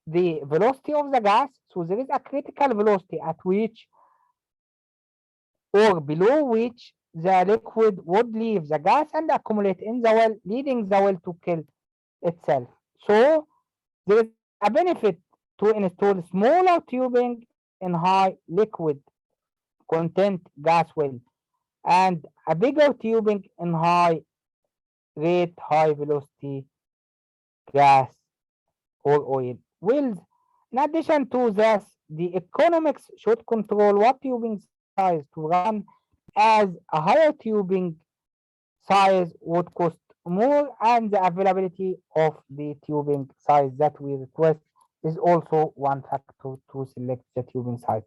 the velocity of the gas. So there is a critical velocity at which or below which the liquid would leave the gas and accumulate in the well, leading the well to kill itself. So there is a benefit to install smaller tubing in high liquid content gas well and a bigger tubing in high rate, high velocity gas or oil wells. In addition to this, the economics should control what tubing size to run, as a higher tubing size would cost more, and the availability of the tubing size that we request is also one factor to select the tubing size.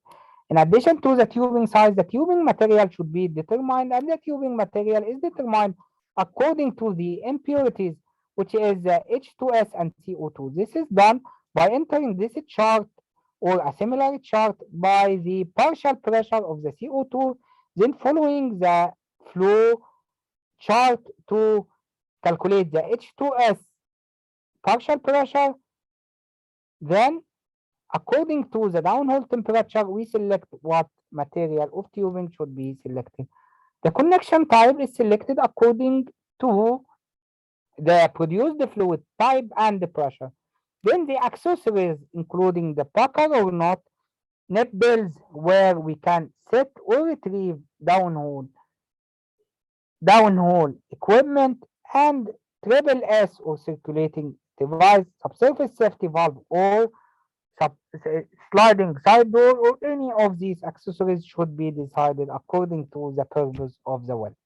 In addition to the tubing size, the tubing material should be determined, and the tubing material is determined according to the impurities, which is H2S and CO2. This is done by entering this chart or a similar chart by the partial pressure of the CO2, then following the flow chart to calculate the H2S partial pressure. Then, according to the downhole temperature, we select what material of tubing should be selected. The connection type is selected according to the produced fluid type and the pressure. Then the accessories, including the pucker or not, net bells where we can set or retrieve downhole equipment, and triple S or circulating device, subsurface safety valve, or sub, sliding side door, or any of these accessories should be decided according to the purpose of the well.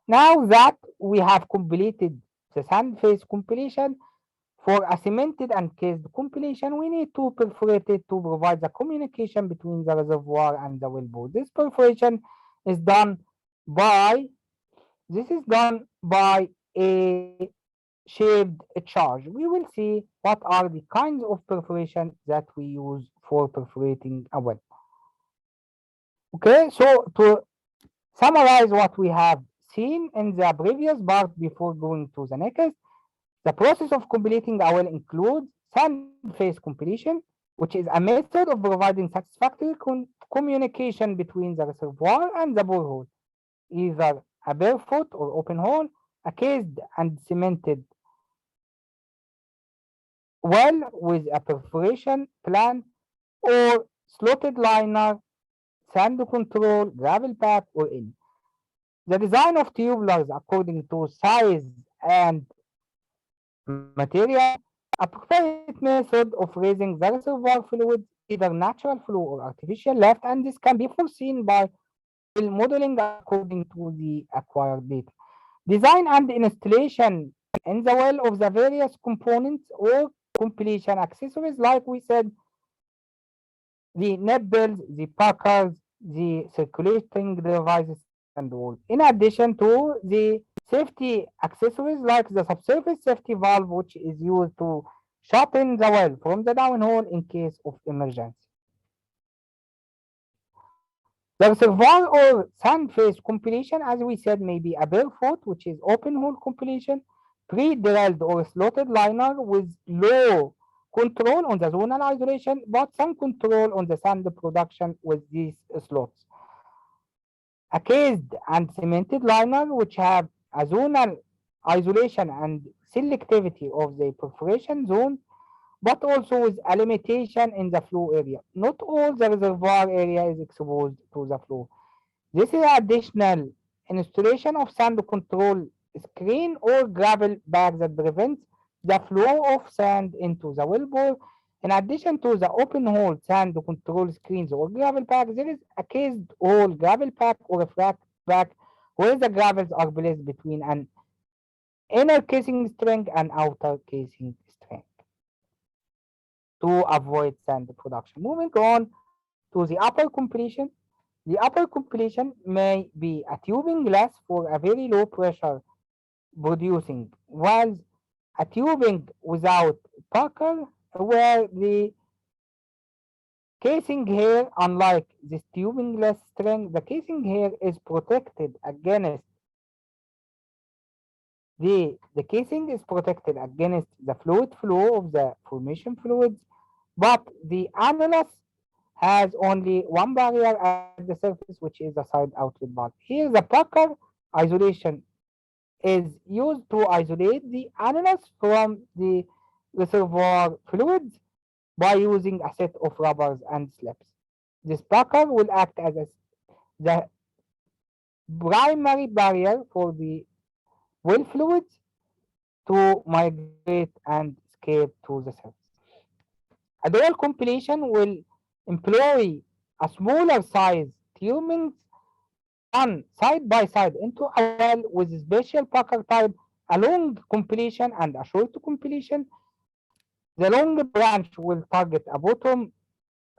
Now that we have completed the sand phase completion, For a cemented and cased completion, we need to perforate it to provide the communication between the reservoir and the wellbore. This perforation is done by a shaped charge. We will see what are the kinds of perforation that we use for perforating a well. Okay, so to summarize what we have seen in the previous part before going to the next, the process of completing a well includes sand phase completion, which is a method of providing satisfactory communication between the reservoir and the borehole, either a barefoot or open hole, a cased and cemented well with a perforation plan, or slotted liner, sand control, gravel path, or any. The design of tubulars according to size and material, a preferred method of raising the reservoir fluid, either natural flow or artificial lift, and this can be foreseen by modeling according to the acquired data. Design and installation in the well of the various components or completion accessories, like we said, the nipples, the packers, the circulating devices, and all. In addition to the safety accessories like the subsurface safety valve, which is used to shut in the well from the downhole in case of emergency. The reservoir or sand phase completion, as we said, may be a barefoot, which is open hole completion, pre-drilled or slotted liner with low control on the zonal isolation, but some control on the sand production with these slots. A cased and cemented liner, which have a zonal isolation and selectivity of the perforation zone, but also with a limitation in the flow area. Not all the reservoir area is exposed to the flow. This is additional installation of sand control screen or gravel bag that prevents the flow of sand into the wellbore. In addition to the open hole sand control screens or gravel pack, there is a cased hole gravel pack or a frac pack where the gravels are placed between an inner casing string and outer casing string to avoid sand production. Moving on to the upper completion. The upper completion may be a tubing glass for a very low pressure producing, while a tubing without pucker where the casing here, unlike this tubing glass string, the casing here is protected against the casing is protected against the fluid flow of the formation fluids, but the annulus has only one barrier at the surface, which is the side outlet valve. Here, the pucker isolation is used to isolate the annulus from the reservoir fluids by using a set of rubbers and slips. This pucker will act as the primary barrier for the well fluids to migrate and escape to the surface. A dual completion will employ a smaller size tubing run side by side into a well with a special pucker type, a long completion and a short completion. The long branch will target a bottom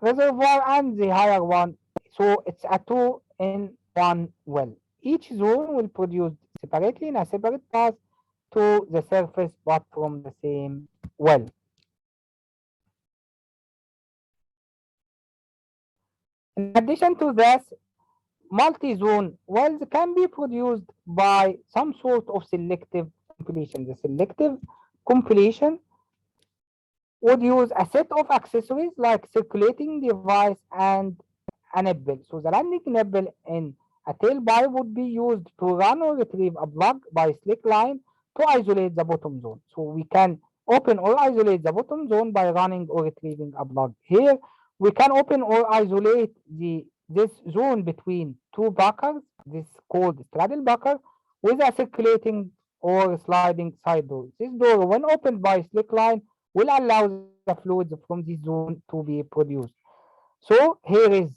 reservoir and the higher one, so it's a two in one well. Each zone will produce separately in a separate path to the surface but from the same well. In addition to this, multi-zone wells can be produced by some sort of selective completion. The selective completion would use a set of accessories like circulating device and a nipple. So the landing nipple in a tailpipe would be used to run or retrieve a plug by slick line to isolate the bottom zone. So we can open or isolate the bottom zone by running or retrieving a plug. Here we can open or isolate this zone between two buckers, this called straddle bucker, with a circulating or sliding side door. This door, when opened by slick line, will allow the fluids from this zone to be produced. So here is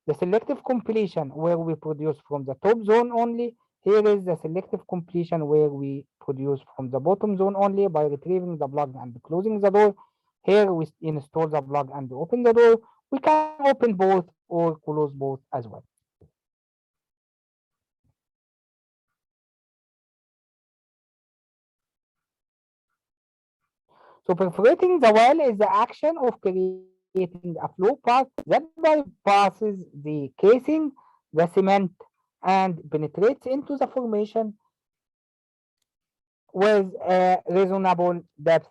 the selective completion where we produce from the top zone only, Here is the selective completion where we produce from the bottom zone only by retrieving the plug and closing the door. Here we install the plug and open the door. We can open both or close both as well. So perforating the well is the action of creating a flow path that bypasses the casing, the cement, and penetrates into the formation with a reasonable depth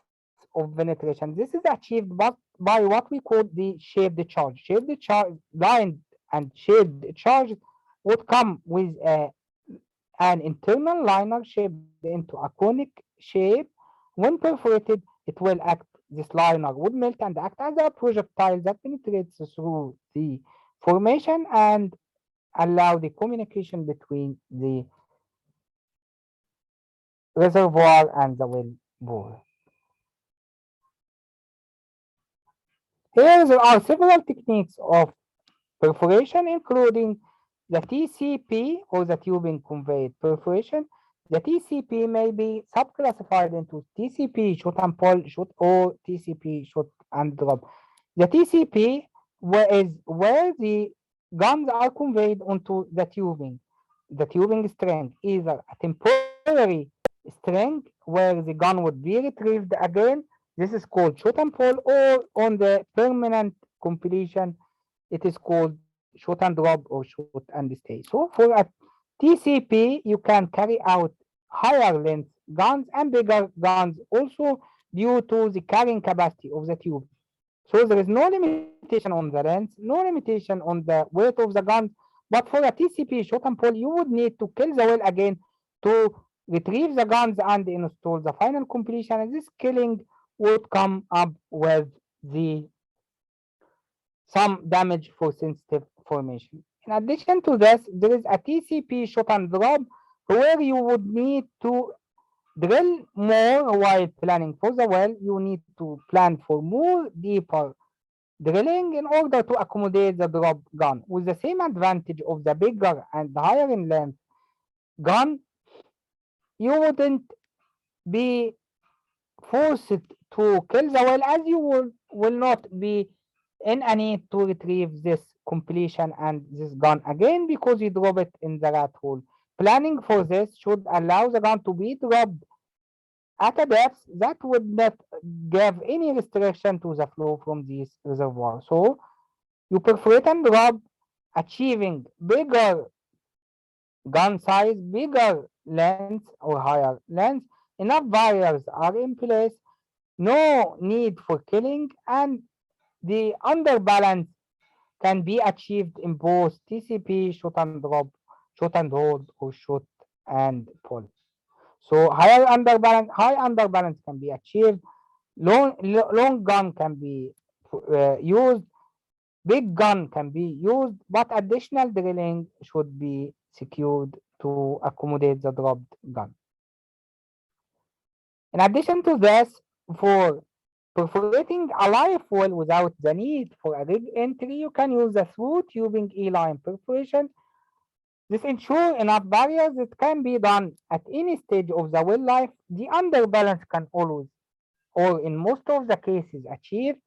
of penetration. This is achieved by what we call the shaped charge. Shaped charge, lined and shaped charge would come with an internal liner shaped into a conic shape. When perforated, it will act, this liner would melt and act as a projectile that penetrates through the formation and allow the communication between the reservoir and the well bore. Here there are several techniques of perforation, including the TCP or the tubing conveyed perforation. The TCP may be subclassified into TCP shoot and pull, shoot, or TCP shoot and drop. The TCP is where the guns are conveyed onto the tubing string, either a temporary string where the gun would be retrieved again. This is called shoot and pull, or on the permanent completion, it is called shoot and drop or shoot and stay. So for a TCP, you can carry out higher length guns and bigger guns also due to the carrying capacity of the tube. So there is no limitation on the length, no limitation on the weight of the guns. But for a TCP shoot and pull, you would need to kill the well again to retrieve the guns and install the final completion. And this killing would come up with the some damage for sensitive formation. In addition to this, there is a TCP shoot and drop where you would need to drill more while planning for the well. You need to plan for more deeper drilling in order to accommodate the drop gun. With the same advantage of the bigger and higher in length gun, you wouldn't be forced to kill the well, as you will not be in a need to retrieve this completion and this gun again because you drop it in the rat hole. Planning for this should allow the gun to be dropped at a depth that would not give any restriction to the flow from this reservoir. So you perforate and drop, achieving bigger gun size, bigger length or higher length. Enough barriers are in place, no need for killing, and the underbalance can be achieved in both TCP, shoot and drop, shoot and hold, or shoot and pull. So high underbalance can be achieved. Long gun can be used. Big gun can be used, but additional drilling should be secured to accommodate the dropped gun. In addition to this, for perforating a live well without the need for a rig entry, you can use a through tubing E-line perforation. This ensures enough barriers that can be done at any stage of the well life. The underbalance can always, or in most of the cases, achieved.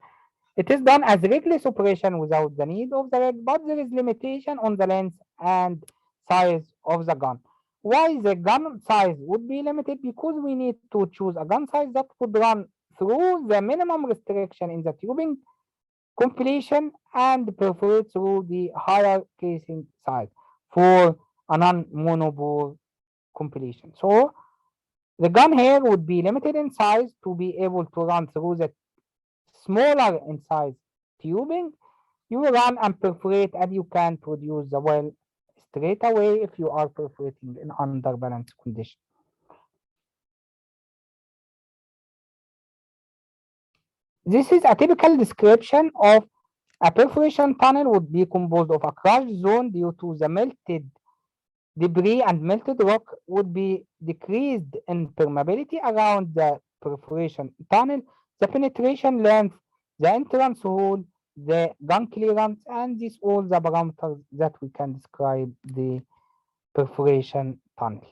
It is done as rigless operation without the need of the rig, but there is limitation on the length and size of the gun. Why the gun size would be limited? Because we need to choose a gun size that would run through the minimum restriction in the tubing completion and perforate through the higher casing size for a non-monobore completion. So the gun here would be limited in size to be able to run through the smaller in size tubing. You run and perforate and you can produce the well straight away if you are perforating in underbalanced condition. This is a typical description of a perforation tunnel would be composed of a crash zone due to the melted debris and melted rock would be decreased in permeability around the perforation tunnel, the penetration length, the entrance hole, the gun clearance, and these all the parameters that we can describe the perforation tunnel.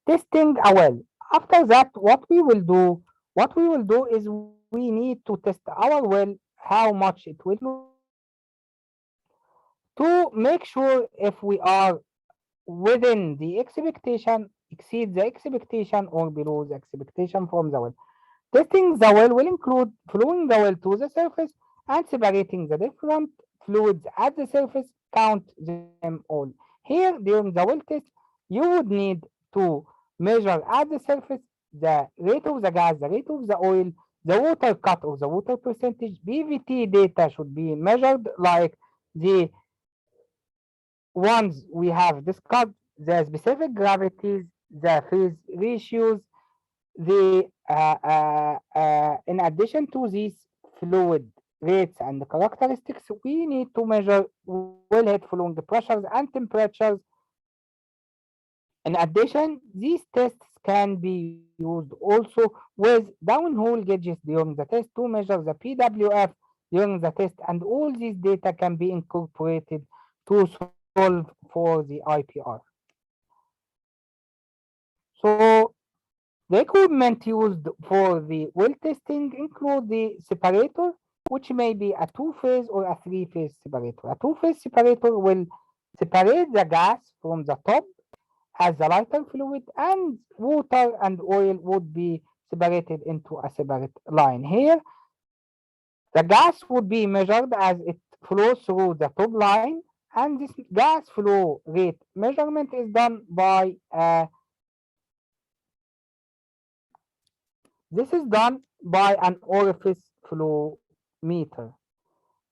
Testing a well. After that, what we will do is we need to test our well how much it will lose to make sure if we are within the expectation, exceed the expectation, or below the expectation from the well. Testing the well will include flowing the well to the surface and separating the different fluids at the surface. Count them all. Here, during the well test, you would need to measure at the surface the rate of the gas, the rate of the oil, the water cut or the water percentage. PVT data should be measured like the ones we have discussed, the specific gravities, the phase ratios, in addition to these fluid rates and characteristics, we need to measure wellhead flowing pressures and temperatures. In addition, these tests can be used also with downhole gauges during the test to measure the PWF during the test, and all these data can be incorporated to solve for the IPR. So the equipment used for the well testing include the separator, which may be a two-phase or a three-phase separator. A two-phase separator will separate the gas from the top as the lighter fluid, and water and oil would be separated into a separate line. Here, the gas would be measured as it flows through the top line, and this gas flow rate measurement is done by this is done by an orifice flow meter.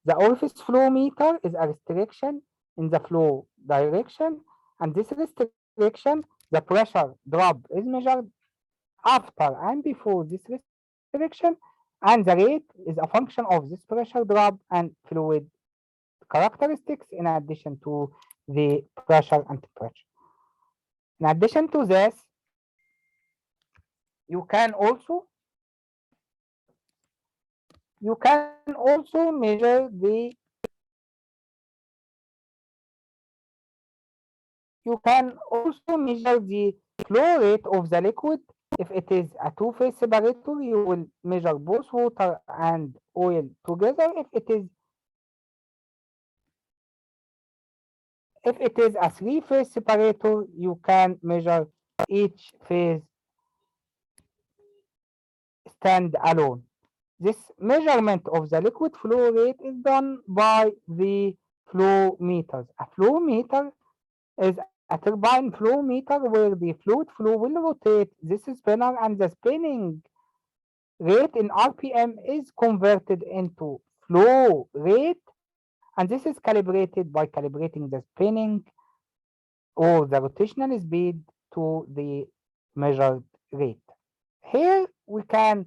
The orifice flow meter is a restriction in the flow direction, and this restriction, the pressure drop is measured after and before this restriction, and the rate is a function of this pressure drop and fluid characteristics in addition to the pressure and temperature. In addition to this, you can also measure the flow rate of the liquid. If it is a two-phase separator, you will measure both water and oil together. If it is a three-phase separator, you can measure each phase stand alone. This measurement of the liquid flow rate is done by the flow meters. A flow meter is a turbine flow meter where the fluid flow will rotate this spinner, and the spinning rate in RPM is converted into flow rate, and this is calibrated by calibrating the spinning or the rotational speed to the measured rate. Here we can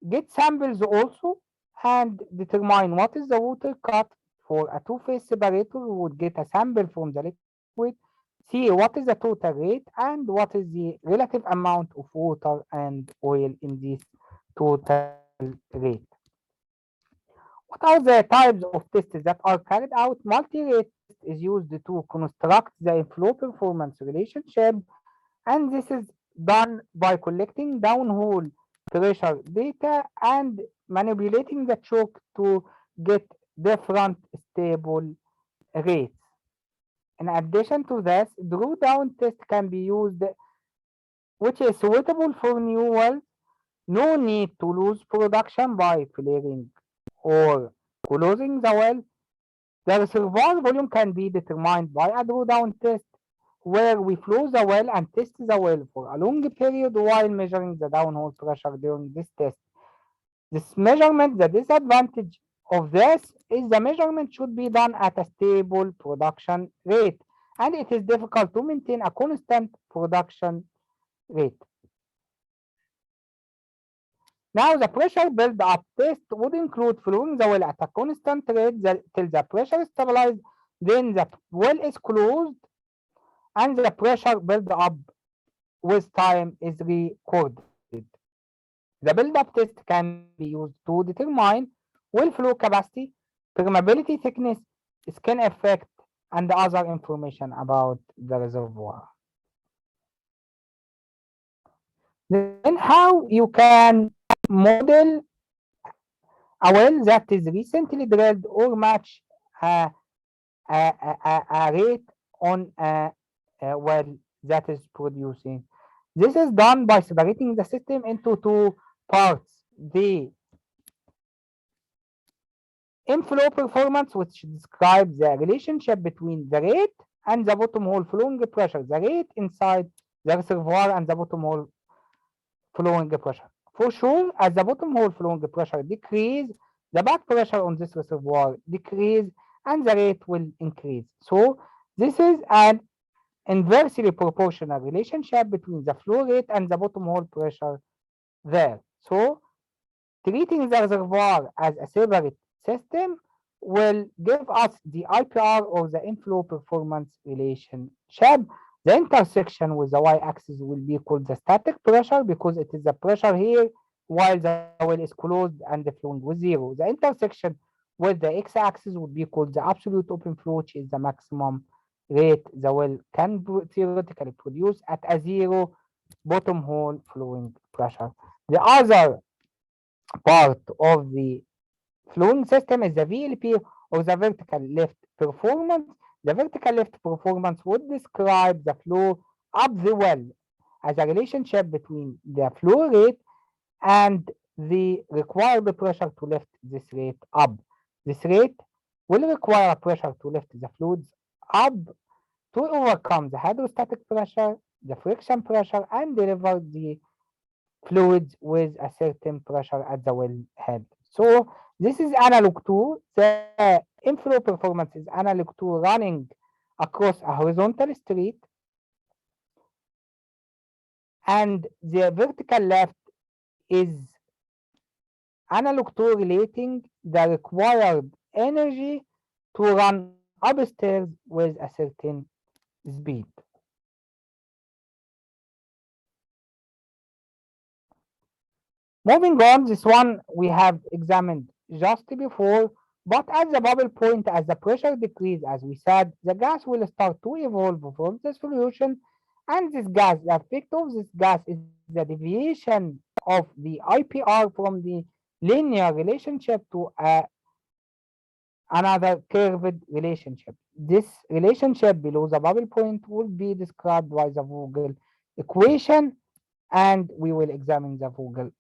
get samples also and determine what is the water cut. For a two-phase separator, we would get a sample from the liquid, see what is the total rate and what is the relative amount of water and oil in this total rate. What are the types of tests that are carried out? Multi-rate test is used to construct the flow performance relationship, and this is done by collecting downhole pressure data and manipulating the choke to get different stable rates. In addition to this, drawdown test can be used, which is suitable for new wells. No need to lose production by flaring or closing the well. The reservoir volume can be determined by a drawdown test where we flow the well and test the well for a long period while measuring the downhole pressure during this test. This measurement, the disadvantage of this is the measurement should be done at a stable production rate, and it is difficult to maintain a constant production rate. Now, the pressure build-up test would include flowing the well at a constant rate till the pressure is stabilized, then the well is closed, and the pressure build-up with time is recorded. The build-up test can be used to determine well flow capacity, permeability thickness, skin effect, and other information about the reservoir. Then how you can model a well that is recently drilled or match a, a rate on a well that is producing. This is done by separating the system into two parts. The inflow performance, which describes the relationship between the rate and the bottom hole flowing pressure, the rate inside the reservoir and the bottom hole flowing pressure. For sure, as the bottom hole flowing pressure decrease, the back pressure on this reservoir decrease and the rate will increase. So this is an inversely proportional relationship between the flow rate and the bottom hole pressure there. So treating the reservoir as a separate system will give us the IPR or the inflow performance relationship. The intersection with the y-axis will be called the static pressure because it is the pressure here while the well is closed and flowing with zero. The intersection with the x-axis would be called the absolute open flow, which is the maximum rate the well can theoretically produce at a zero bottom hole flowing pressure. The other part of the flowing system is the VLP or the vertical lift performance. The vertical lift performance would describe the flow up the well as a relationship between the flow rate and the required pressure to lift this rate up. This rate will require pressure to lift the fluids up to overcome the hydrostatic pressure, the friction pressure, and deliver the fluids with a certain pressure at the well head. So this is analog to the inflow performance is analog to running across a horizontal street, and the vertical left is analog to relating the required energy to run upstairs with a certain speed. Moving on, this one we have examined just before, but at the bubble point, as the pressure decreases, as we said, the gas will start to evolve from the solution, and this gas, the effect of this gas is the deviation of the IPR from the linear relationship to another curved relationship. This relationship below the bubble point will be described by the Vogel equation, and we will examine the Vogel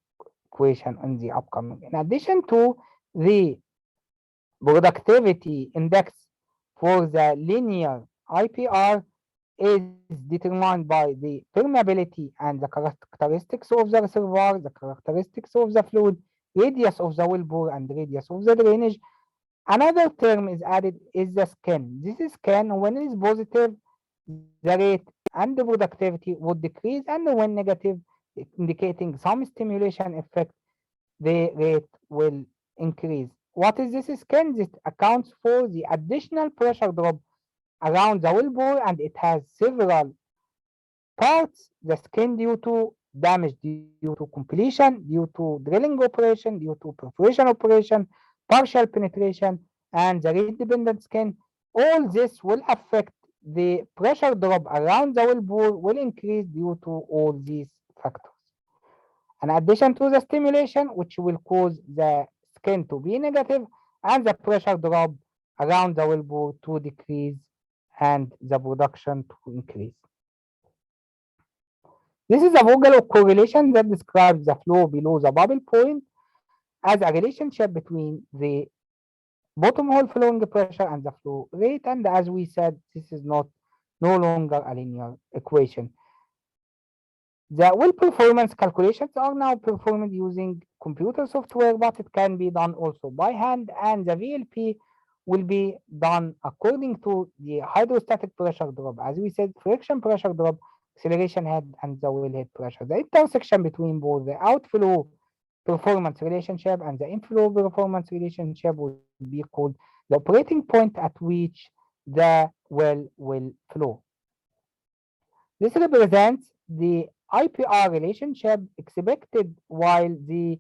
equation in the upcoming. In addition to the productivity index for the linear IPR is determined by the permeability and the characteristics of the reservoir, the characteristics of the fluid, radius of the wellbore, and radius of the drainage. Another term is added is the skin. This skin, when it is positive, the rate and the productivity would decrease, and when negative, indicating some stimulation effect, the rate will increase. What is this skin? This accounts for the additional pressure drop around the wellbore, and it has several parts. The skin due to damage due to completion, due to drilling operation, due to perforation operation, partial penetration, and the rate dependent skin. All this will affect the pressure drop around the wellbore will increase due to all these factors. In addition to the stimulation, which will cause the skin to be negative and the pressure drop around the wellbore to decrease and the production to increase. This is a Vogel correlation that describes the flow below the bubble point as a relationship between the bottom hole flowing pressure and the flow rate. And as we said, this is no longer a linear equation. The well performance calculations are now performed using computer software, but it can be done also by hand, and the VLP will be done according to the hydrostatic pressure drop. As we said, friction pressure drop, acceleration head, and the wellhead pressure. The intersection between both the outflow performance relationship and the inflow performance relationship will be called the operating point at which the well will flow. This represents the IPR relationship expected while the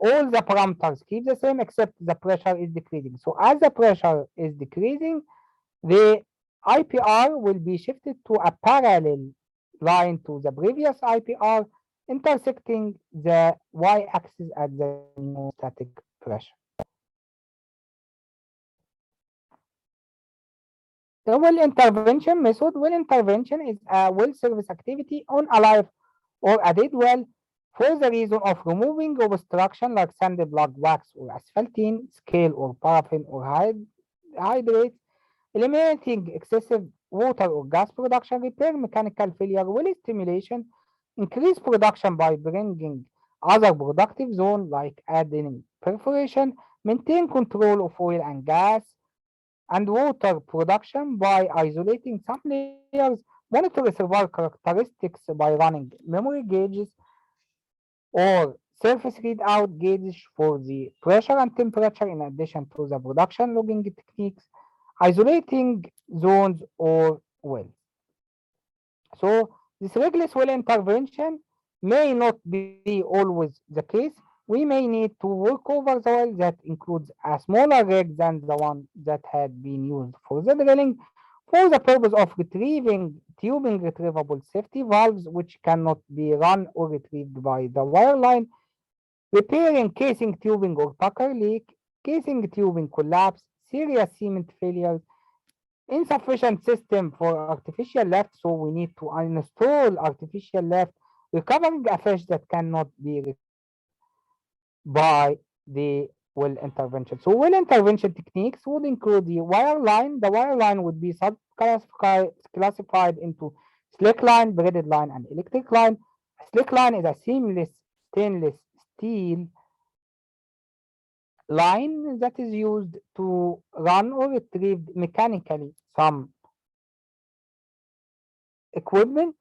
all the parameters keep the same except the pressure is decreasing. So as the pressure is decreasing, the IPR will be shifted to a parallel line to the previous IPR, intersecting the y-axis at the new static pressure. The well intervention method. Well intervention is a well service activity on a live or a dead well for the reason of removing obstruction like sand, block, wax, or asphaltene, scale, or paraffin, or hydrate, eliminating excessive water or gas production, repair mechanical failure, well stimulation, increase production by bringing other productive zone like adding perforation, maintain control of oil and gas and water production by isolating some layers, monitor reservoir characteristics by running memory gauges or surface readout gauges for the pressure and temperature in addition to the production logging techniques, isolating zones or wells. So this reckless well intervention may not be always the case. We may need to work over the well that includes a smaller rig than the one that had been used for the drilling for the purpose of retrieving tubing retrievable safety valves which cannot be run or retrieved by the wireline, repairing casing tubing or pucker leak, casing tubing collapse, serious cement failures, insufficient system for artificial lift, so we need to install artificial lift, recovering a fish that cannot be recovered by the well intervention. So well intervention techniques would include the wire line. The wire line would be classified into slick line, braided line, and electric line. A slick line is a seamless stainless steel line that is used to run or retrieve mechanically some equipment.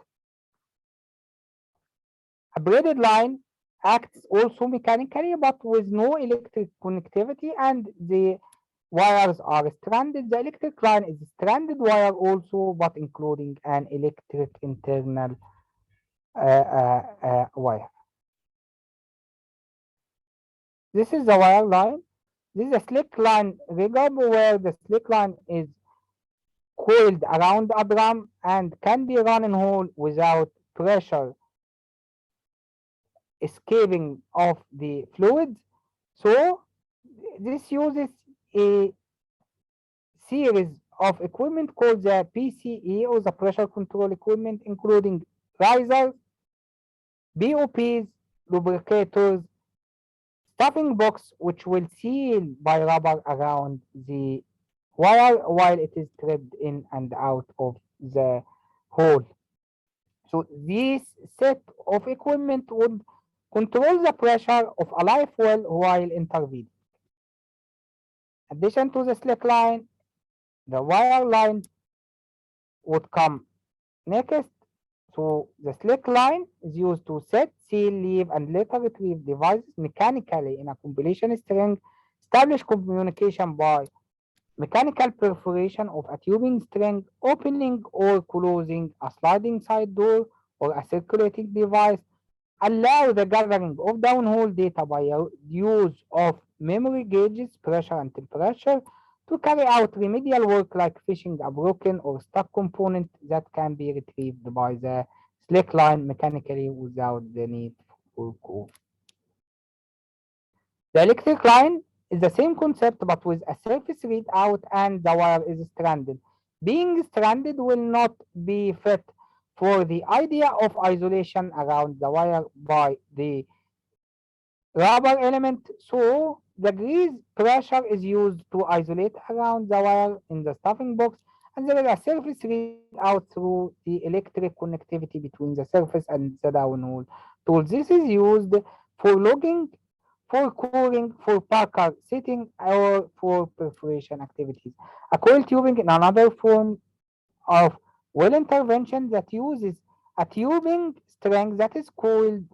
A braided line acts also mechanically but with no electric connectivity and the wires are stranded. The electric line is stranded wire also but including an electric internal wire. This is the wire line. This is a slick line rig-up where the slick line is coiled around a drum and can be run in whole without pressure escaping of the fluid. So this uses a series of equipment called the PCE or the pressure control equipment, including risers, BOPs, lubricators, stuffing box, which will seal by rubber around the wire while it is stripped in and out of the hole. So this set of equipment would control the pressure of a live well while intervening. In addition to the slick line, the wire line would come next. So the slick line is used to set, seal, leave, and later retrieve devices mechanically in a compilation string, establish communication by mechanical perforation of a tubing string, opening or closing a sliding side door or a circulating device, allow the gathering of downhole data by use of memory gauges, pressure and temperature to carry out remedial work like fishing a broken or stuck component that can be retrieved by the slick line mechanically without the need for code. The electric line is the same concept but with a surface readout and the wire is stranded. Being stranded will not be fit for the idea of isolation around the wire by the rubber element, so the grease pressure is used to isolate around the wire in the stuffing box, and there is a surface readout through the electric connectivity between the surface and the downhole tool. This is used for logging, for coring, for parker setting, or for perforation activities. A coil tubing in another form of well intervention that uses a tubing string that is coiled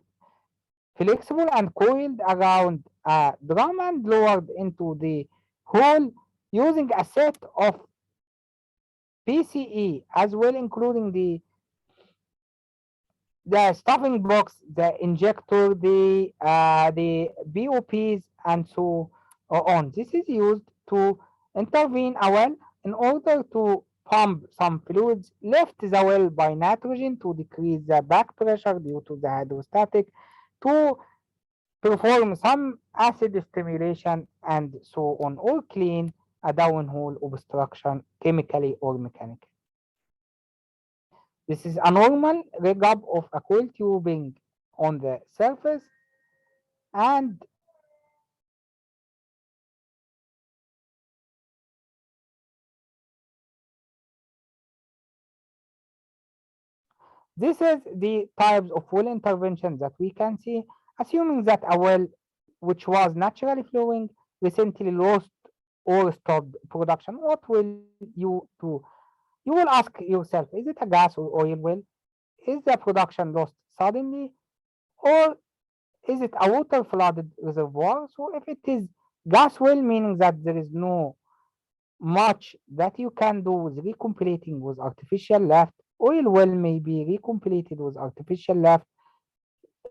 flexible and coiled around a drum and lowered into the hole using a set of PCE as well, including the the stuffing box, the injector, the BOPs, and so on. This is used to intervene a well in order to pump some fluids, lift the well by nitrogen to decrease the back pressure due to the hydrostatic, to perform some acid stimulation, and so on, or clean a downhole obstruction chemically or mechanically. This is a normal rig up of a coil tubing on the surface, and this is the types of well intervention that we can see, assuming that a well which was naturally flowing recently lost or stopped production. What will you do? You will ask yourself, is it a gas or oil well? Is the production lost suddenly, or is it a water flooded reservoir? So if it is gas well, meaning that there is no much that you can do with recompleting with artificial lift. Oil well may be recompleted with artificial lift.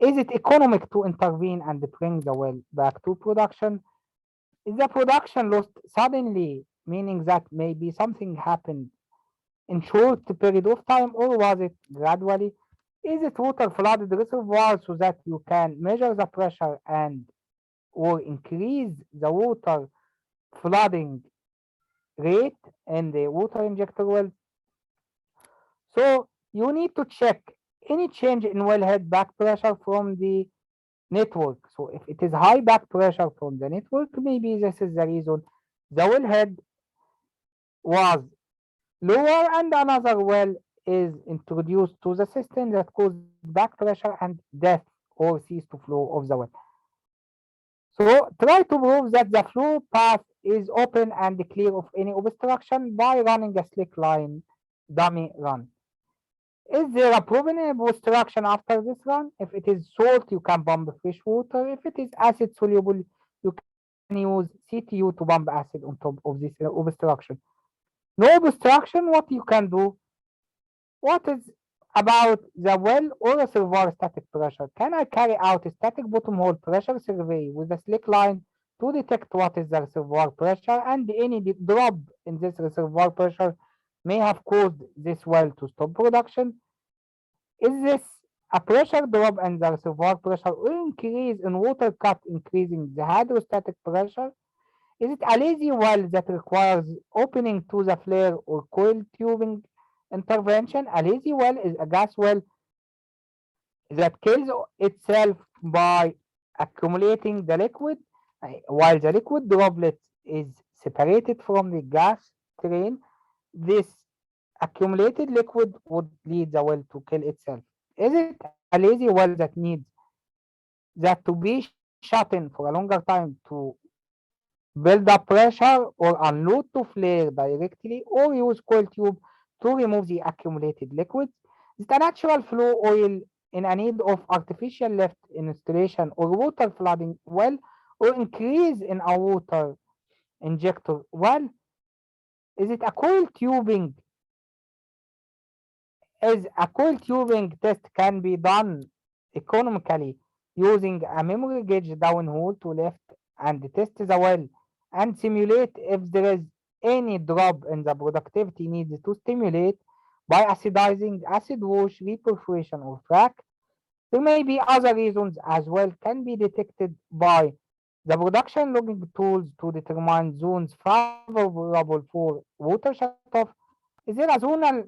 Is it economic to intervene and bring the well back to production? Is the production lost suddenly, meaning that maybe something happened in short period of time, or was it gradually? Is it water flooded reservoir so that you can measure the pressure and or increase the water flooding rate in the water injector well? So you need to check any change in wellhead back pressure from the network. So if it is high back pressure from the network, maybe this is the reason the wellhead was lower and another well is introduced to the system that causes back pressure and death or cease to flow of the well. So try to prove that the flow path is open and clear of any obstruction by running a slick line dummy run. Is there a proven obstruction after this run? If it is salt, you can pump fresh water. If it is acid soluble, you can use CTU to pump acid on top of this obstruction. No obstruction, what you can do? What is about the well or reservoir static pressure? Can I carry out a static bottom hole pressure survey with a slick line to detect what is the reservoir pressure, and any drop in this reservoir pressure may have caused this well to stop production? Is this a pressure drop in the reservoir pressure or increase in water cut increasing the hydrostatic pressure? Is it a lazy well that requires opening to the flare or coil tubing intervention? A lazy well is a gas well that kills itself by accumulating the liquid, while the liquid droplet is separated from the gas train. This accumulated liquid would lead the well to kill itself. Is it a lazy well that needs that to be shut in for a longer time to build up pressure, or unload to flare directly, or use coil tube to remove the accumulated liquids? Is the natural flow oil in a need of artificial lift installation or water flooding well, or increase in a water injector well? Is it a coil tubing? Is a coil tubing test can be done economically using a memory gauge downhole to lift and test the well and simulate if there is any drop in the productivity needs to stimulate by acidizing, acid wash, reperforation, or frac. There may be other reasons as well can be detected by the production logging tools to determine zones favorable for water shutoff. Is there a zonal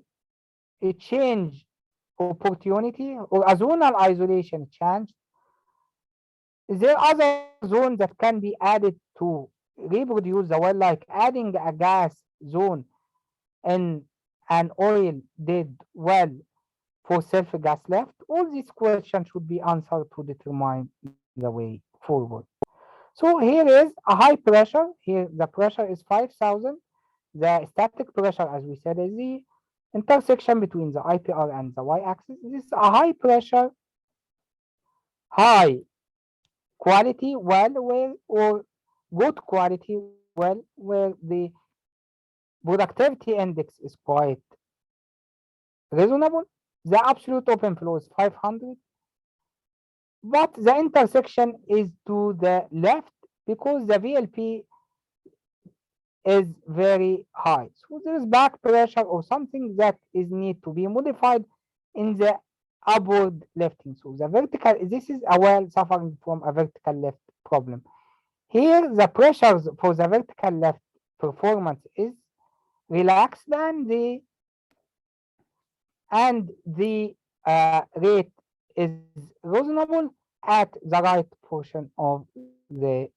change opportunity or a zonal isolation change? Is there other zones that can be added to reproduce the well, like adding a gas zone in an oil dead well for self gas left? All these questions should be answered to determine the way forward. So here is a high pressure. Here the pressure is 5,000. The static pressure, as we said, is the intersection between the IPR and the y-axis. This is a high pressure, high quality well where, or good quality well where the productivity index is quite reasonable. the absolute open flow is 500, but the intersection is to the left because the VLP is very high. So there is back pressure or something that is need to be modified in the upward lifting. So the vertical, this is a well suffering from a vertical lift problem. Here the pressures for the vertical lift performance is relaxed and the rate is reasonable at the right portion of the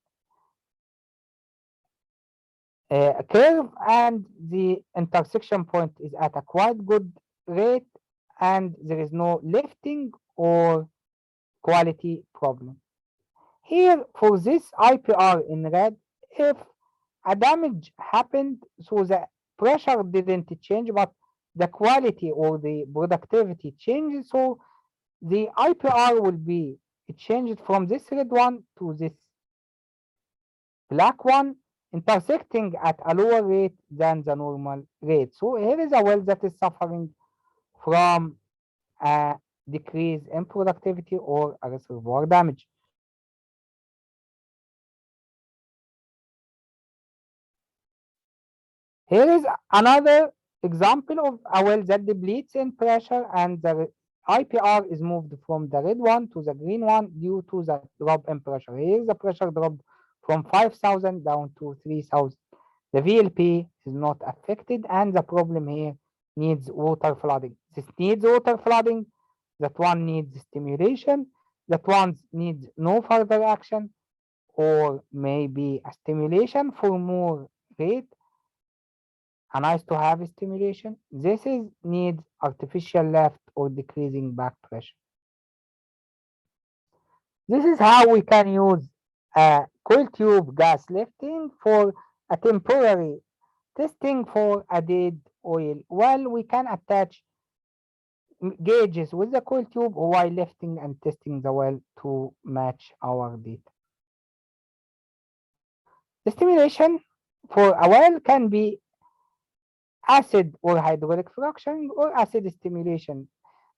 curve, and the intersection point is at a quite good rate, and there is no lifting or quality problem. Here for this IPR in red, if a damage happened, so the pressure didn't change, but the quality or the productivity changes, so the IPR will be changed from this red one to this black one, intersecting at a lower rate than the normal rate. So here is a well that is suffering from a decrease in productivity or a reservoir damage. Here is another example of a well that depletes in pressure and the IPR is moved from the red one to the green one due to the drop in pressure. Here the pressure dropped from 5,000 down to 3,000. The VLP is not affected and the problem here needs water flooding. This needs water flooding, that one needs stimulation, that one needs no further action, or maybe a stimulation for more rate, a nice to have stimulation. This is needs artificial lift or decreasing back pressure. This is how we can use a coil tube gas lifting for a temporary testing for a dead oil. Well, we can attach gauges with the coil tube while lifting and testing the well to match our data. The stimulation for a well can be acid or hydraulic fracturing or acid stimulation.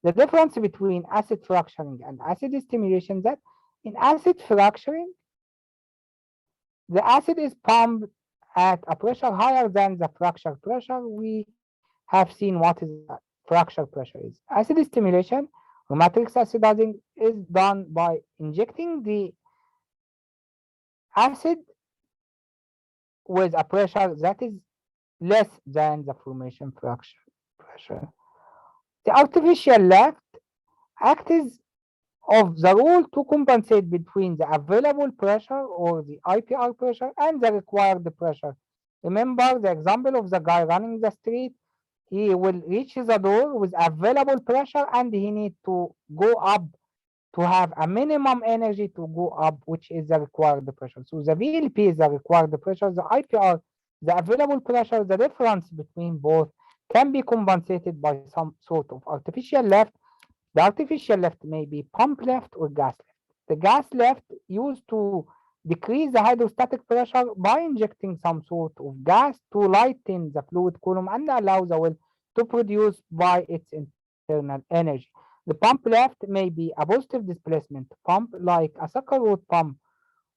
The difference between acid fracturing and acid stimulation that in acid fracturing, the acid is pumped at a pressure higher than the fracture pressure. We have seen what is fracture pressure is. Acid stimulation or matrix acidizing is done by injecting the acid with a pressure that is less than the formation fracture pressure. The artificial lift acts of the rule to compensate between the available pressure or the IPR pressure and the required pressure. Remember the example of the guy running the street. He will reach the door with available pressure and he need to go up to have a minimum energy to go up, which is the required pressure. So the VLP is the required pressure, the IPR, the available pressure, the difference between both can be compensated by some sort of artificial lift. The artificial lift may be pump lift or gas lift. The gas lift used to decrease the hydrostatic pressure by injecting some sort of gas to lighten the fluid column and allow the well to produce by its internal energy. The pump lift may be a positive displacement pump like a sucker rod pump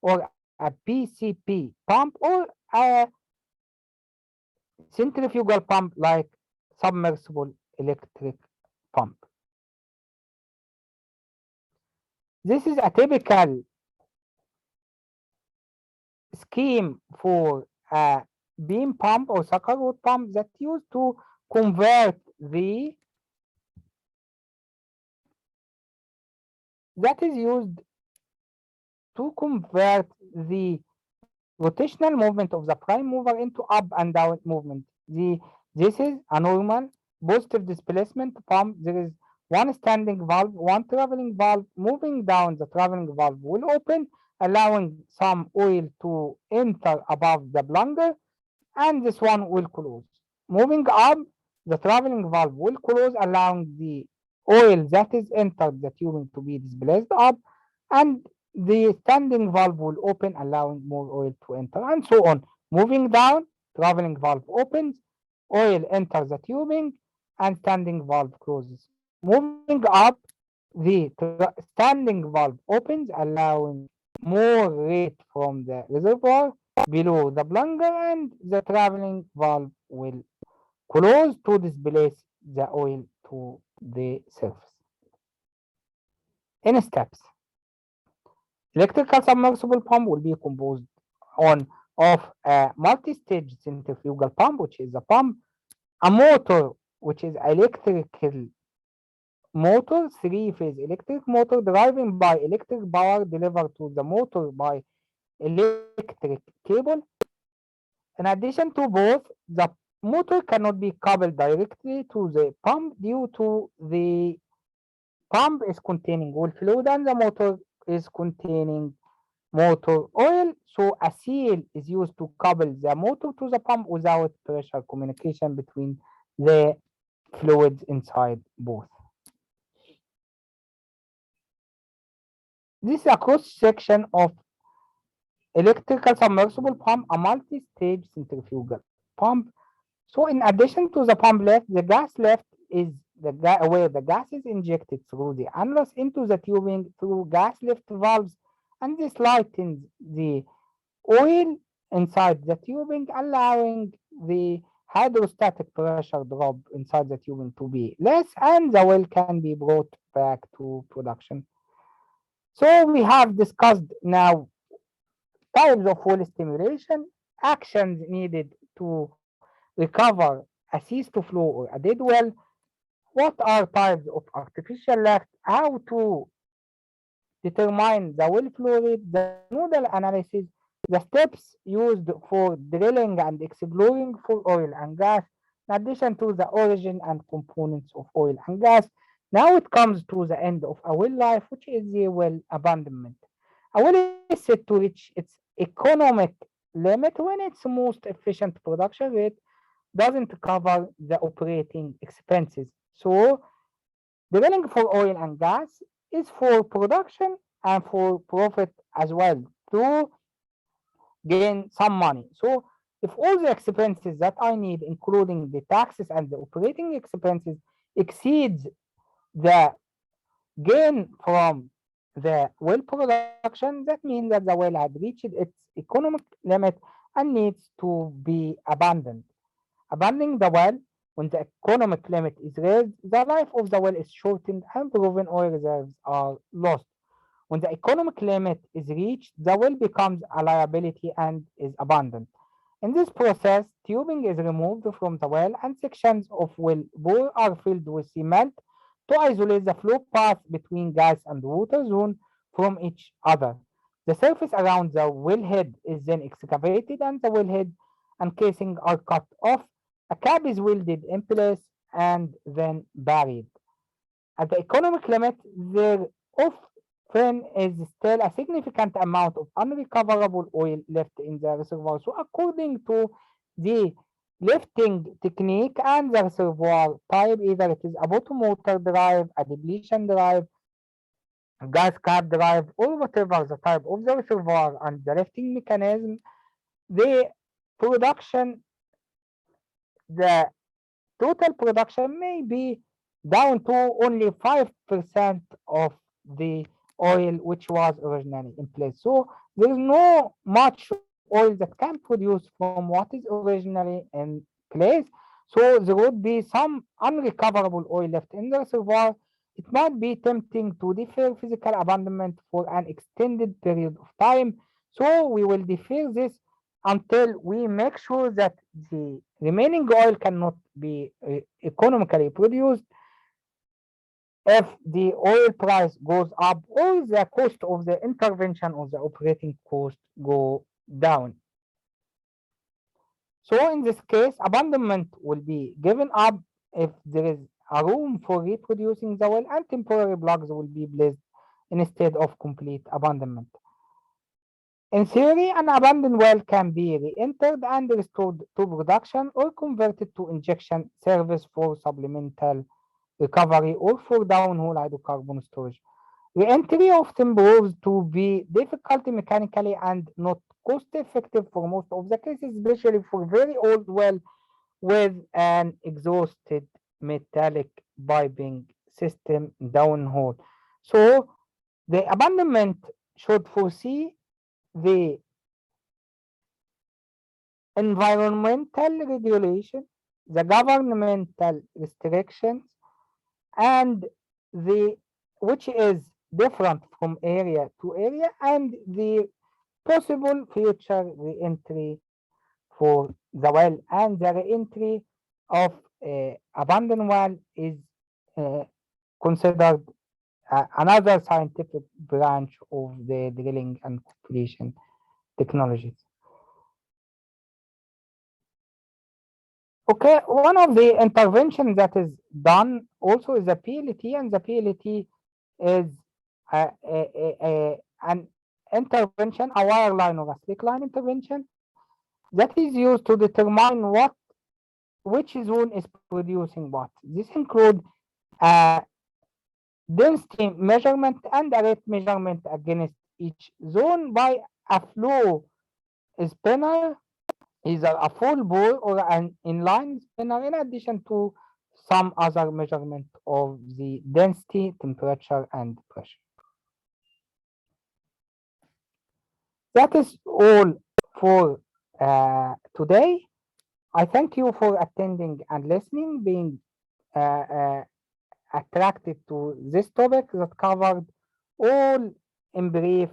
or a PCP pump or a centrifugal pump like submersible electric pump. This is a typical scheme for a beam pump or sucker rod pump that used to convert the that is used to convert the rotational movement of the prime mover into up and down movement. This is a normal positive displacement pump. There is one standing valve, one traveling valve. Moving down, the traveling valve will open, allowing some oil to enter above the plunger, and this one will close. Moving up, the traveling valve will close, allowing the oil that is entered the tubing to be displaced up, and the standing valve will open, allowing more oil to enter, and so on. Moving down, traveling valve opens, oil enters the tubing, and standing valve closes. Moving up, the standing valve opens, allowing more rate from the reservoir below the plunger, and the traveling valve will close to displace the oil to the surface. In steps, electrical submersible pump will be composed on of a multi-stage centrifugal pump, which is a pump, a motor, which is electrical motor, three-phase electric motor driven by electric power delivered to the motor by electric cable. In addition to both, the motor cannot be coupled directly to the pump due to the pump is containing oil fluid and the motor is containing motor oil. So a seal is used to couple the motor to the pump without pressure communication between the fluids inside both. This is a cross section of electrical submersible pump, a multi-stage centrifugal pump. So in addition to the pump left, the gas left is where the gas is injected through the annulus into the tubing through gas lift valves, and this lightens the oil inside the tubing, allowing the hydrostatic pressure drop inside the tubing to be less, and the oil can be brought back to production. So we have discussed now types of oil stimulation, actions needed to recover a cease to flow or a dead well, what are types of artificial lift, how to determine the well flow rate, the nodal analysis, the steps used for drilling and exploring for oil and gas, in addition to the origin and components of oil and gas. Now it comes to the end of a well life, which is the well abandonment. A well is said to reach its economic limit when its most efficient production rate doesn't cover the operating expenses. So drilling for oil and gas is for production and for profit as well to gain some money. So if all the expenses that I need, including the taxes and the operating expenses, exceeds the gain from the well production, that means that the well had reached its economic limit and needs to be abandoned. Abandoning the well when the economic limit is raised, the life of the well is shortened and proven oil reserves are lost. When the economic limit is reached, the well becomes a liability and is abandoned. In this process, tubing is removed from the well and sections of well bore are filled with cement to isolate the flow path between gas and water zone from each other. The surface around the wellhead is then excavated and the wellhead and casing are cut off. A cap is welded in place and then buried. At the economic limit, there often is still a significant amount of unrecoverable oil left in the reservoir. So, according to the lifting technique and the reservoir type, either it is a bottom water drive, a depletion drive, a gas cap drive, or whatever the type of the reservoir and the lifting mechanism, the production, the total production may be down to only 5% of the oil which was originally in place. So there is no much oil that can produce from what is originally in place. So there would be some unrecoverable oil left in the reservoir. It might be tempting to defer physical abandonment for an extended period of time. So we will defer this until we make sure that the remaining oil cannot be economically produced. If the oil price goes up or the cost of the intervention or the operating cost go down. So in this case, abandonment will be given up if there is a room for reproducing the well, and temporary blocks will be placed instead of complete abandonment. In theory, an abandoned well can be re-entered and restored to production or converted to injection service for supplemental recovery or for downhole hydrocarbon storage. Re-entry often proves to be difficult mechanically and not cost effective for most of the cases, especially for very old well with an exhausted metallic piping system downhole. So the abandonment should foresee the environmental regulation, the governmental restrictions, and the which is different from area to area, and the possible future re-entry for the well, and the re-entry of abandoned well is uh, considered another scientific branch of the drilling and completion technologies. Okay, one of the interventions that is done also is the PLT, and the PLT is an intervention, a wireline or a slick line intervention that is used to determine which zone is producing what. This includes density measurement and a rate measurement against each zone by a flow spinner, either a full bore or an inline spinner, in addition to some other measurement of the density, temperature, and pressure. That is all for today. I thank you for attending and listening, being attracted to this topic that covered all in brief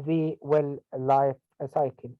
the well life cycle.